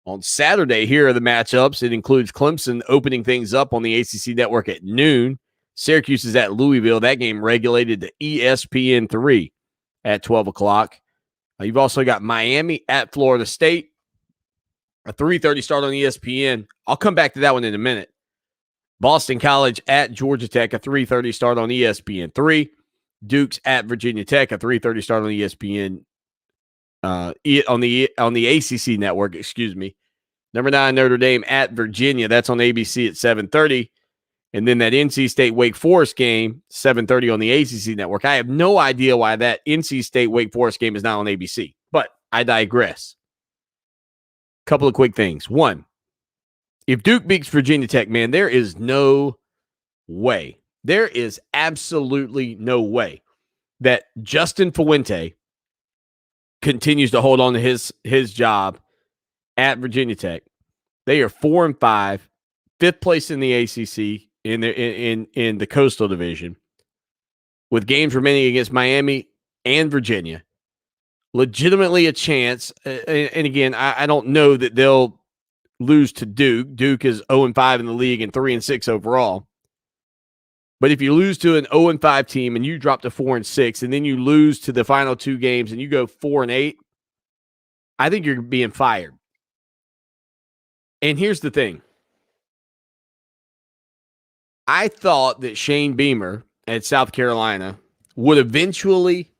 On Saturday, here are the matchups. It includes Clemson opening things up on the ACC Network at noon. Syracuse is at Louisville. That game regulated to ESPN3 at 12 o'clock. You've also got Miami at Florida State, a 3:30 start on ESPN. I'll come back to that one in a minute. Boston College at Georgia Tech, a 3:30 start on ESPN3. Duke's at Virginia Tech, a 3:30 start on ESPN on the ACC Network, excuse me. Number 9, Notre Dame at Virginia. That's on ABC at 7:30. And then that NC State Wake Forest game, 7:30 on the ACC Network. I have no idea why that NC State Wake Forest game is not on ABC, but I digress. Couple of quick things. One, if Duke beats Virginia Tech, man, there is no way. There is absolutely no way that Justin Fuente continues to hold on to his job at Virginia Tech. They are 4-5, 5th place in the ACC in the Coastal Division, with games remaining against Miami and Virginia. Legitimately a chance, and again, I don't know that they'll lose to Duke. Duke is 0-5 in the league and 3-6 overall. But if you lose to an 0-5 team and you drop to 4-6, and then you lose to the final 2 games and you go 4-8, I think you're being fired. And here's the thing. I thought that Shane Beamer at South Carolina would eventually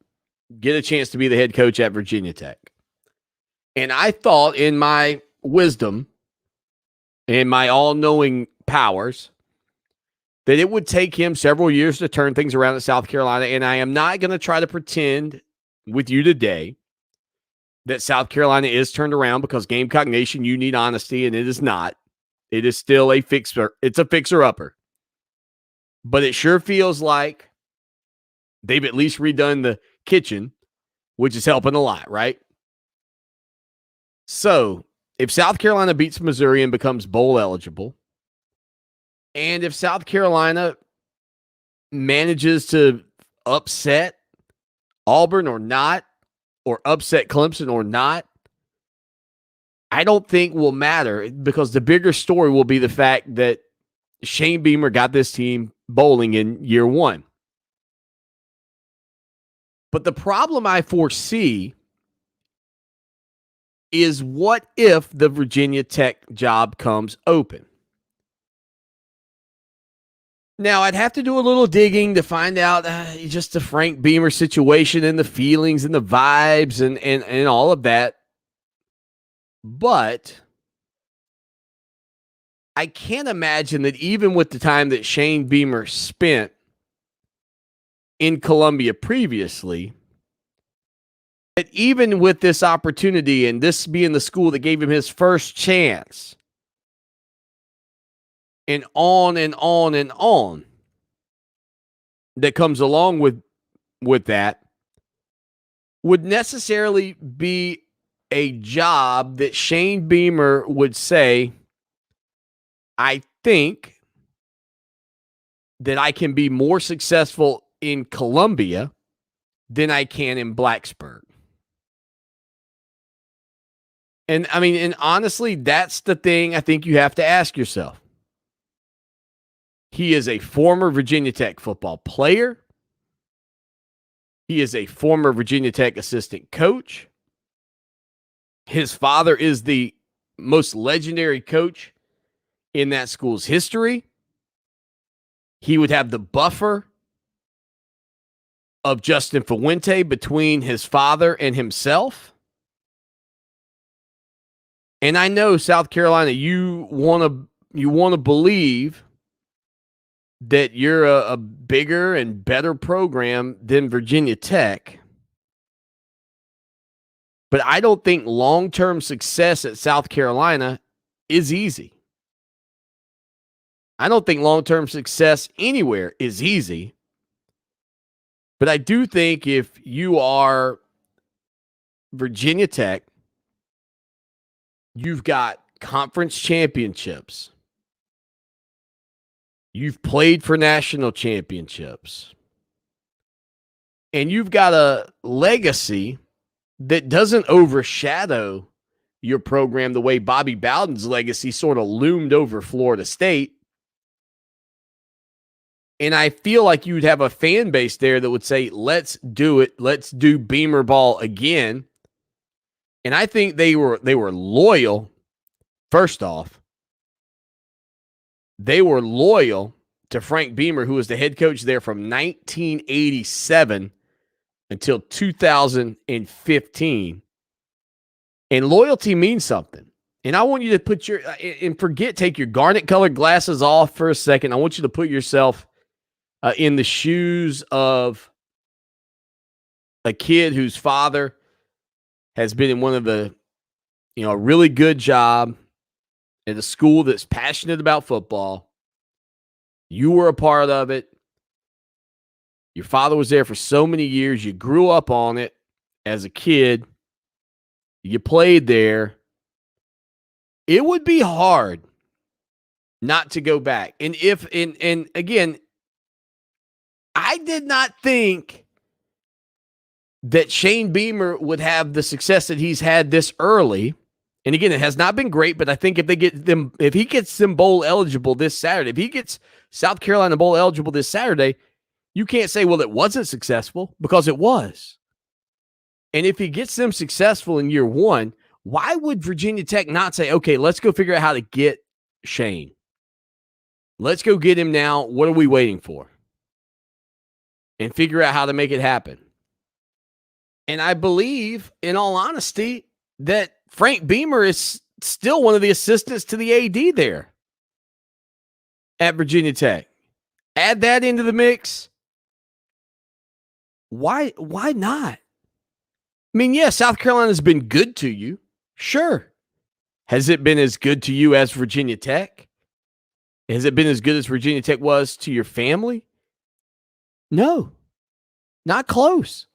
get a chance to be the head coach at Virginia Tech. And I thought, in my wisdom and my all-knowing powers, that it would take him several years to turn things around at South Carolina. And I am not going to try to pretend with you today that South Carolina is turned around, because Gamecock Nation, you need honesty, and it is not. It is still a fixer. It's a fixer-upper. But it sure feels like they've at least redone the kitchen, which is helping a lot, right? So, if South Carolina beats Missouri and becomes bowl eligible, and if South Carolina manages to upset Auburn or not, or upset Clemson or not, I don't think will matter, because the bigger story will be the fact that Shane Beamer got this team bowling in year one. But the problem I foresee is, what if the Virginia Tech job comes open? Now, I'd have to do a little digging to find out just the Frank Beamer situation and the feelings and the vibes and all of that. But I can't imagine that, even with the time that Shane Beamer spent in Columbia previously, that even with this opportunity and this being the school that gave him his first chance, and on and on and on, that comes along with that, would necessarily be a job that Shane Beamer would say, I think that I can be more successful in Columbia than I can in Blacksburg. And I mean, and honestly, that's the thing I think you have to ask yourself. He is a former Virginia Tech football player. He is a former Virginia Tech assistant coach. His father is the most legendary coach in that school's history. He would have the buffer of Justin Fuente between his father and himself. And I know, South Carolina, you want to believe that you're a bigger and better program than Virginia Tech. But I don't think long-term success at South Carolina is easy. I don't think long-term success anywhere is easy. But I do think if you are Virginia Tech, you've got conference championships. You've played for national championships. And you've got a legacy that doesn't overshadow your program the way Bobby Bowden's legacy sort of loomed over Florida State. And I feel like you'd have a fan base there that would say, let's do it. Let's do Beamer ball again. And I think they were loyal. First off, they were loyal to Frank Beamer, who was the head coach there from 1987 until 2015. And loyalty means something. And I want you to put take your garnet colored glasses off for a second. I want you to put yourself in the shoes of a kid whose father has been in one of the, a really good job at a school that's passionate about football. You were a part of it. Your father was there for so many years. You grew up on it as a kid. You played there. It would be hard not to go back. And again, I did not think that Shane Beamer would have the success that he's had this early. And again, it has not been great, but I think if he gets them bowl eligible this Saturday, if he gets South Carolina bowl eligible this Saturday, you can't say, well, it wasn't successful, because it was. And if he gets them successful in year one, why would Virginia Tech not say, okay, let's go figure out how to get Shane. Let's go get him now. What are we waiting for? And figure out how to make it happen. And I believe, in all honesty, that Frank Beamer is still one of the assistants to the AD there at Virginia Tech. Add that into the mix. Why not? I mean, yeah, South Carolina's been good to you. Sure. Has it been as good to you as Virginia Tech? Has it been as good as Virginia Tech was to your family? No, not close.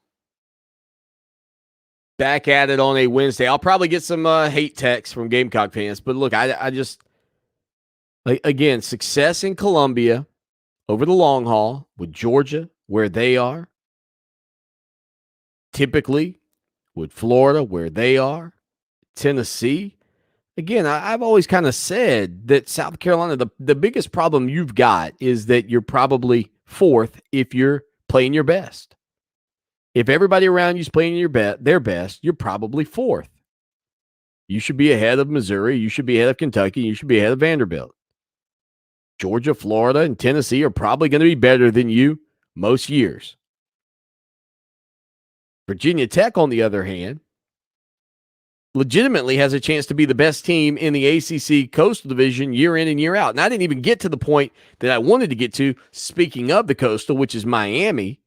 Back at it on a Wednesday. I'll probably get some hate texts from Gamecock fans, but look, I just, again, success in Columbia over the long haul with Georgia, where they are. Typically with Florida, where they are. Tennessee. Again, I've always kind of said that South Carolina, the biggest problem you've got is that you're probably fourth if you're playing your best. If everybody around you is playing their best, you're probably fourth. You should be ahead of Missouri. You should be ahead of Kentucky. You should be ahead of Vanderbilt. Georgia, Florida, and Tennessee are probably going to be better than you most years. Virginia Tech, on the other hand, legitimately has a chance to be the best team in the ACC Coastal Division year in and year out. And I didn't even get to the point that I wanted to get to, speaking of the Coastal, which is Miami,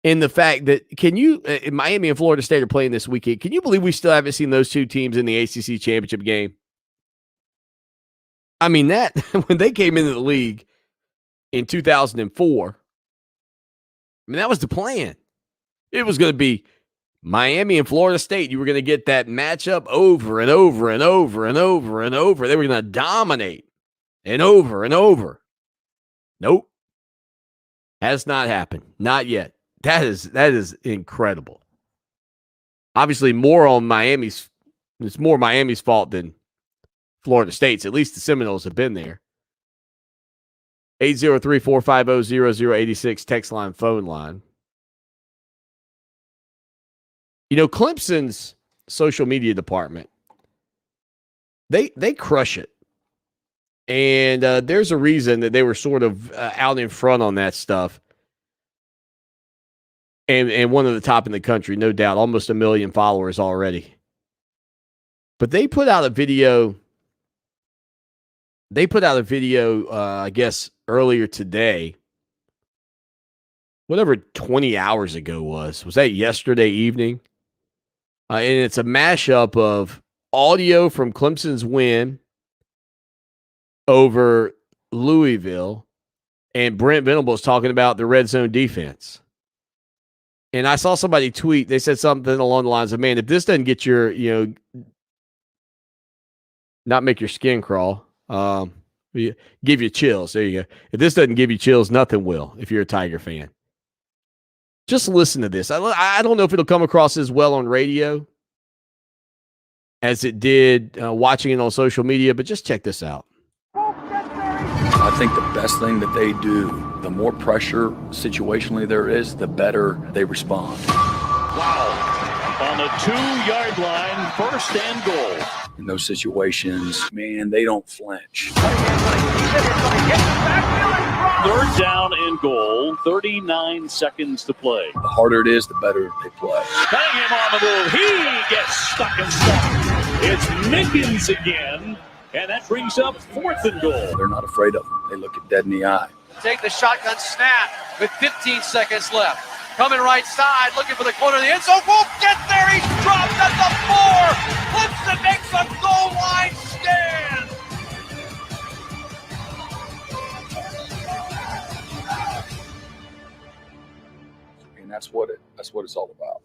and the fact that Miami and Florida State are playing this weekend. Can you believe we still haven't seen those two teams in the ACC Championship game? I mean, that when they came into the league in 2004, I mean, that was the plan. It was going to be Miami and Florida State. You were going to get that matchup over and over and over and over and over. They were going to dominate and over and over. Nope. Has not happened. Not yet. That is incredible. Obviously, it's more Miami's fault than Florida State's. At least the Seminoles have been there. 803-450-0086 text line, phone line. You know, Clemson's social media department, they crush it. And there's a reason that they were sort of out in front on that stuff. And one of the top in the country, no doubt, almost 1 million followers already. But they put out a video. I guess, earlier today. Whatever 20 hours ago was. Was that yesterday evening? And it's a mashup of audio from Clemson's win over Louisville and Brent Venables talking about the red zone defense. And I saw somebody tweet, they said something along the lines of, man, if this doesn't get your, not make your skin crawl, give you chills. There you go. If this doesn't give you chills, nothing will if you're a Tiger fan. Just listen to this. I don't know if it'll come across as well on radio as it did watching it on social media, but just check this out. I think the best thing that they do, the more pressure situationally there is, the better they respond. Wow. On the 2-yard line, 1st and goal. In those situations, man, they don't flinch. 3rd down and goal, 39 seconds to play. The harder it is, the better they play. Cunningham on the move. He gets stuck and stuck. It's Mickens again, and that brings up 4th and goal. They're not afraid of them. They look it dead in the eye. Take the shotgun snap with 15 seconds left. Coming right side, looking for the corner of the end zone. Won't get there. He's dropped at the 4. Clemson makes a goal line stand. And that's what it's all about.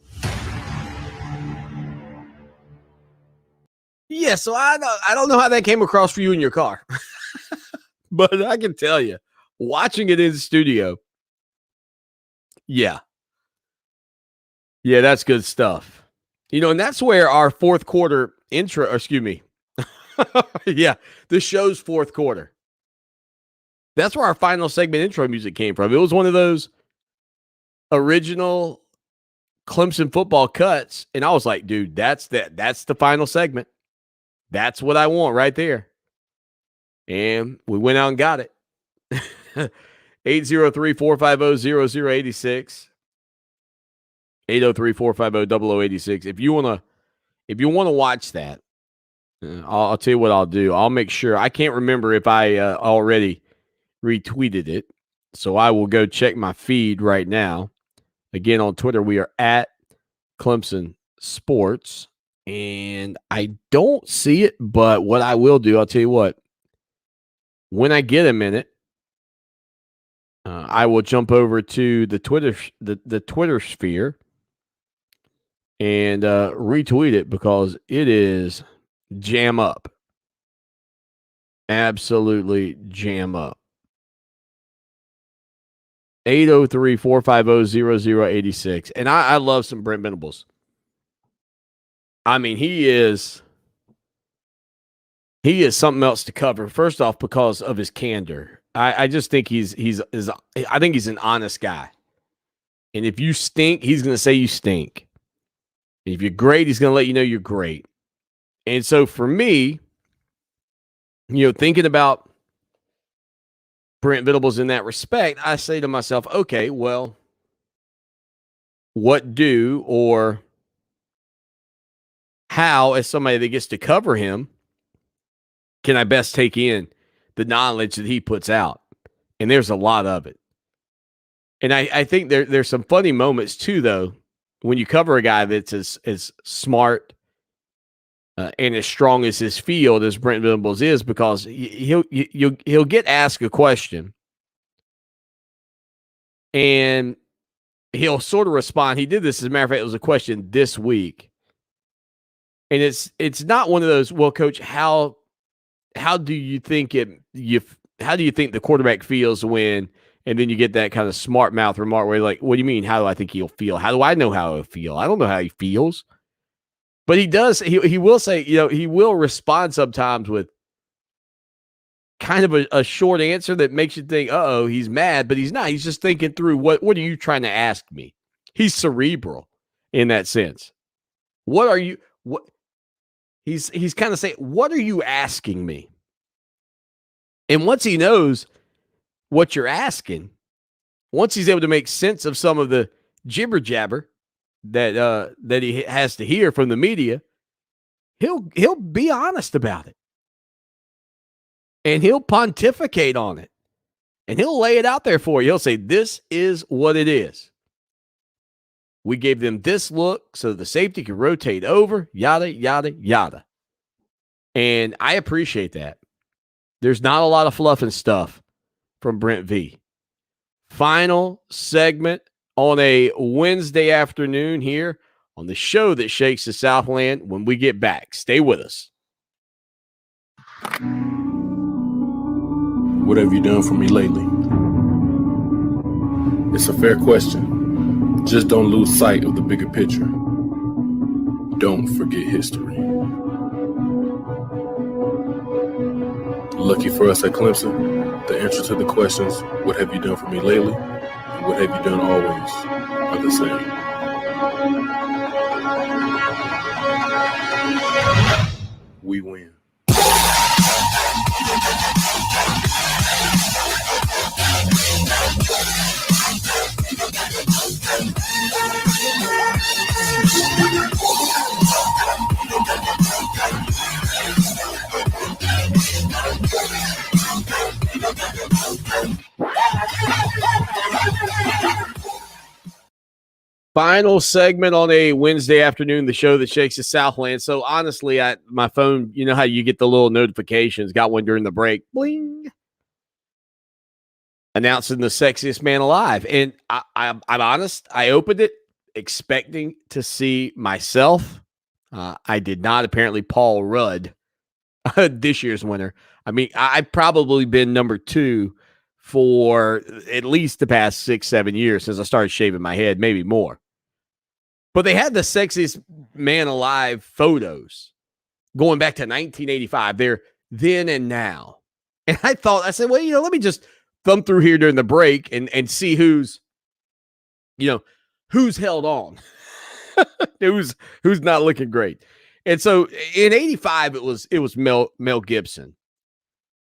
Yeah, so I don't know how that came across for you in your car. But I can tell you, watching it in the studio, yeah, that's good stuff. And that's where our fourth quarter intro, yeah, the show's fourth quarter. That's where our final segment intro music came from. It was one of those original Clemson football cuts, and I was like, dude, that's the final segment. That's what I want right there. And we went out and got it. 803-450-0086. 803-450-0086. If you want to watch that, I'll tell you what I'll do. I'll make sure. I can't remember if I already retweeted it, so I will go check my feed right now. Again, on Twitter, we are at Clemson sports, and I don't see it, but what I will do, I'll tell you what, when I get a minute, I will jump over to the Twitter sphere and retweet it because it is jam up. Absolutely jam up. 803-450-0086. And I love some Brent Venables. I mean, he is something else to cover. First off, because of his candor. I just think I think he's an honest guy. And if you stink, he's going to say you stink. And if you're great, he's going to let you know you're great. And so for me, thinking about Brent Venables in that respect, I say to myself, okay, well, what do or how, as somebody that gets to cover him, can I best take in the knowledge that he puts out? And there's a lot of it. And I think there's some funny moments too, though, when you cover a guy that's as smart and as strong as his field as Brent Venables is, because he'll get asked a question and he'll sort of respond. He did this, as a matter of fact, it was a question this week. And it's not one of those, well, Coach, how do you think the quarterback feels when, and then you get that kind of smart mouth remark where you're like, what do you mean? How do I think he'll feel? How do I know how he'll feel? I don't know how he feels. But he does, he will say, he will respond sometimes with kind of a short answer that makes you think, uh-oh, he's mad, but he's not. He's just thinking through, what are you trying to ask me? He's cerebral in that sense. He's kind of saying, what are you asking me? And once he knows what you're asking, once he's able to make sense of some of the jibber jabber that he has to hear from the media, he'll be honest about it. And he'll pontificate on it. And he'll lay it out there for you. He'll say, this is what it is. We gave them this look so the safety could rotate over, yada, yada, yada. And I appreciate that. There's not a lot of fluff and stuff from Brent V. Final segment on a Wednesday afternoon here on the show that shakes the Southland. When we get back, stay with us. What have you done for me lately? It's a fair question. Just don't lose sight of the bigger picture. Don't forget history. Lucky for us at Clemson, the answer to the questions, what have you done for me lately, and what have you done always, are the same. We win. Final segment on a Wednesday afternoon, the show that shakes the Southland. So honestly, my phone, you know how you get the little notifications, got one during the break, bling, announcing the sexiest man alive. And I'm honest, I opened it expecting to see myself. I did not. Apparently Paul Rudd, this year's winner. I mean, I've probably been number 2 for at least the past 6-7 years since I started shaving my head, maybe more. But they had the sexiest man alive photos going back to 1985. They're then and now. And I said, well, let me just thumb through here during the break and see who's held on, who's not looking great. And so in 85, it was Mel Gibson.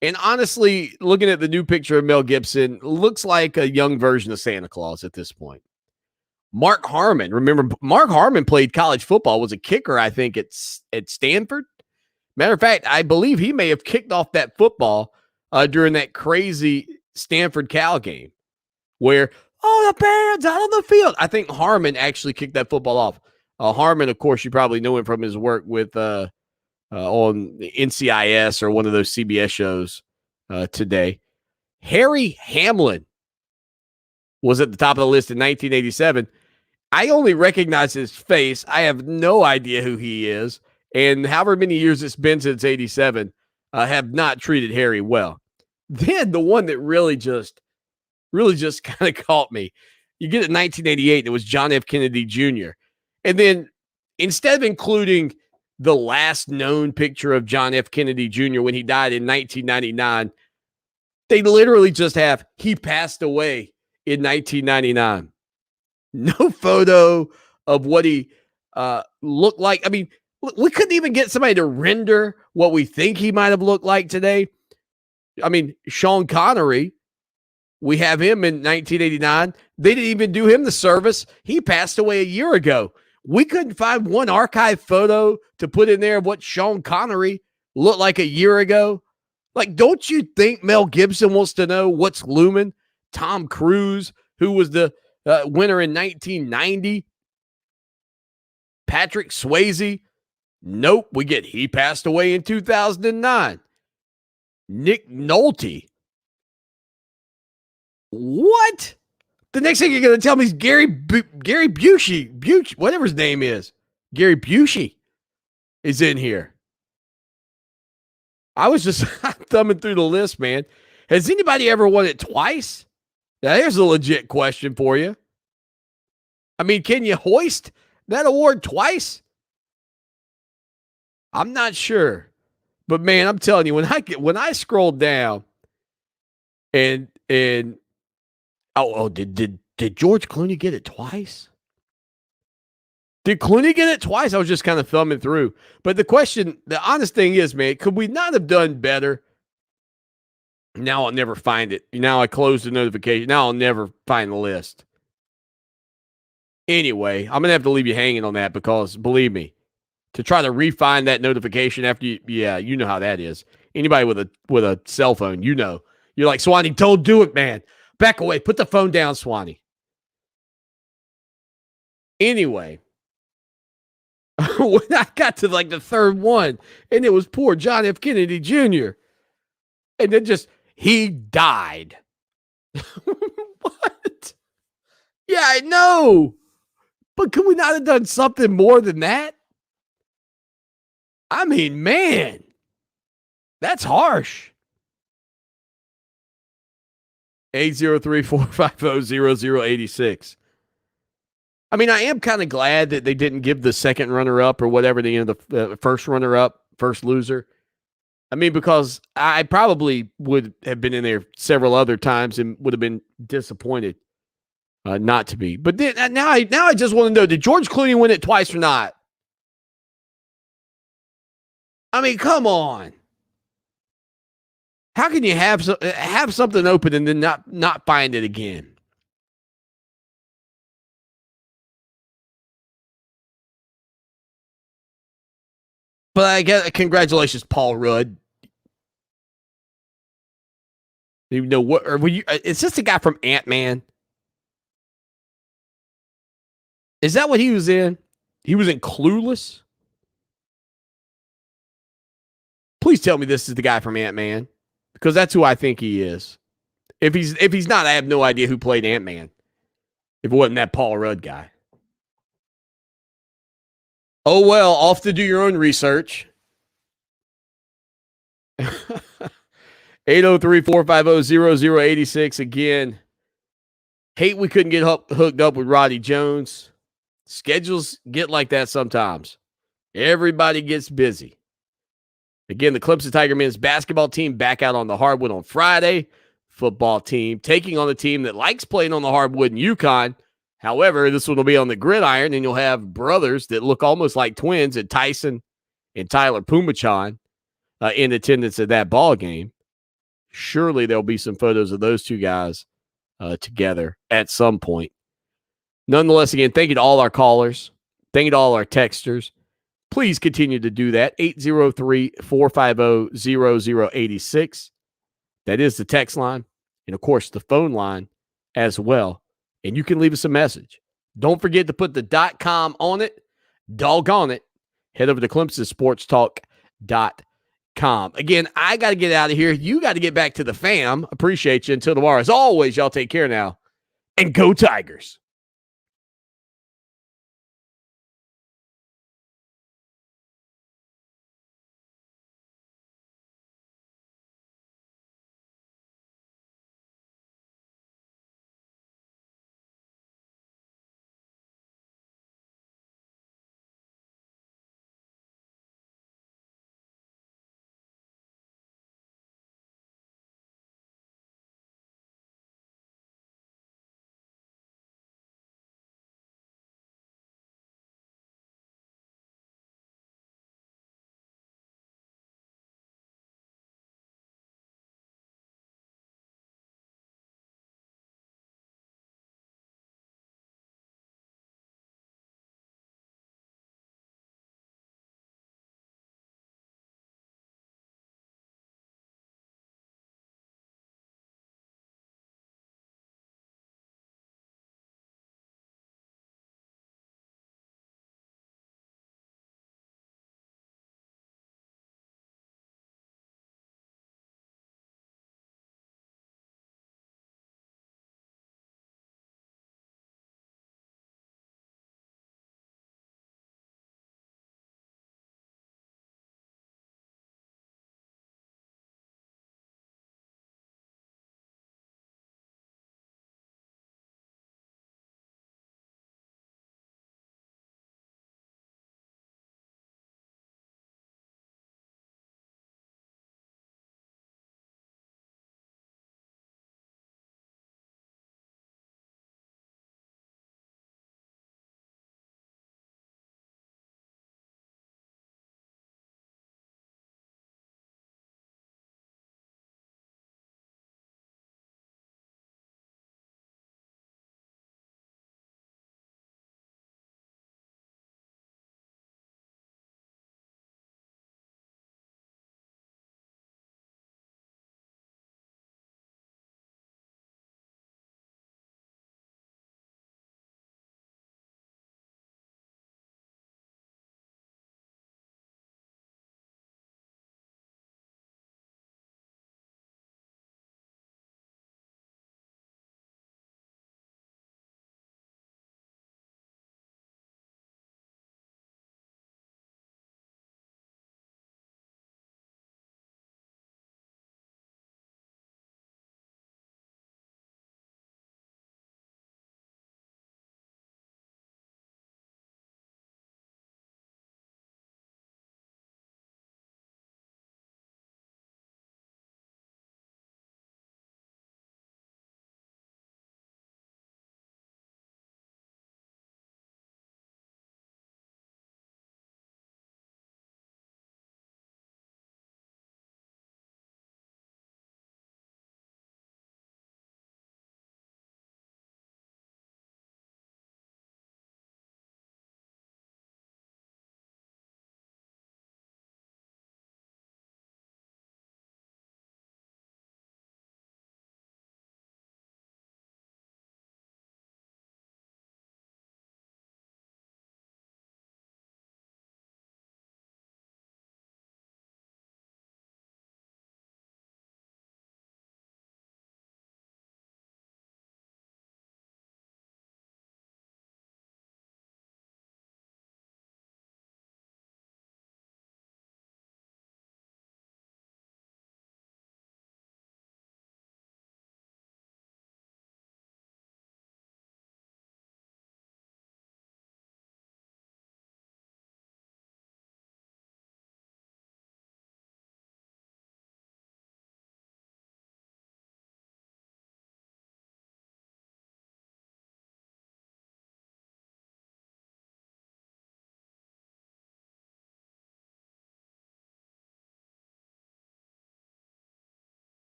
And honestly, looking at the new picture of Mel Gibson, looks like a young version of Santa Claus at this point. Mark Harmon, remember, Mark Harmon played college football, was a kicker, I think, at Stanford. Matter of fact, I believe he may have kicked off that football during that crazy Stanford-Cal game where, the Bears out on the field. I think Harmon actually kicked that football off. Harmon, of course, you probably know him from his work with on the NCIS or one of those CBS shows today. Harry Hamlin was at the top of the list in 1987. I only recognize his face. I have no idea who he is. And however many years it's been since 87, have not treated Harry well. Then the one that really just kind of caught me. You get it in 1988, it was John F. Kennedy Jr. And then instead of including the last known picture of John F. Kennedy Jr. when he died in 1999, they literally just have, he passed away in 1999. No photo of what he looked like. I mean, we couldn't even get somebody to render what we think he might have looked like today. I mean, Sean Connery, we have him in 1989. They didn't even do him the service. He passed away a year ago. We couldn't find one archive photo to put in there of what Sean Connery looked like a year ago. Like, don't you think Mel Gibson wants to know what's looming? Tom Cruise, who was the winner in 1990. Patrick Swayze. Nope, we get he passed away in 2009. Nick Nolte. What? The next thing you're going to tell me is Gary Busey, whatever his name is. Gary Busey is in here. I was just thumbing through the list, man. Has anybody ever won it twice? Now, here's a legit question for you. I mean, can you hoist that award twice? I'm not sure. But, man, I'm telling you, when I scrolled down and did George Clooney get it twice? Did Clooney get it twice? I was just kind of thumbing through. But the honest thing is, man, could we not have done better? Now I'll never find it. Now I closed the notification. Now I'll never find the list. Anyway, I'm going to have to leave you hanging on that because, believe me, to try to re-find that notification after you know how that is. Anybody with a cell phone, you know. You're like, Swanny, don't do it, man. Back away. Put the phone down, Swanny. Anyway, when I got to like the third one, and it was poor John F. Kennedy Jr., and then he died. What? Yeah, I know. But could we not have done something more than that? I mean, man, that's harsh. 803-450-0086. I mean, I am kind of glad that they didn't give the second runner-up or whatever, the first runner-up, first loser. I mean, because I probably would have been in there several other times and would have been disappointed not to be. But then, now I just want to know, did George Clooney win it twice or not? I mean, come on. How can you have something open and then not find it again? But I guess congratulations, Paul Rudd. You know what? Or were you? Is this the guy from Ant-Man? Is that what he was in? He was in Clueless. Please tell me this is the guy from Ant-Man, because that's who I think he is. If he's not, I have no idea who played Ant-Man. If it wasn't that Paul Rudd guy. Oh, well, off to do your own research. 803-450-0086. Again, hate we couldn't get hooked up with Roddy Jones. Schedules get like that sometimes. Everybody gets busy. Again, the Clemson Tiger men's basketball team back out on the hardwood on Friday. Football team taking on the team that likes playing on the hardwood in UConn. However, this one will be on the gridiron, and you'll have brothers that look almost like twins at Tyson and Tyler Pumachan in attendance at that ball game. Surely there'll be some photos of those two guys together at some point. Nonetheless, again, thank you to all our callers. Thank you to all our texters. Please continue to do that. 803-450-0086. That is the text line. And, of course, the phone line as well. And you can leave us a message. Don't forget to put the .com on it. doggone it, head over to ClemsonSportsTalk.com. Again, I got to get out of here. You got to get back to the fam. Appreciate you. Until tomorrow. As always, y'all take care now. And go Tigers.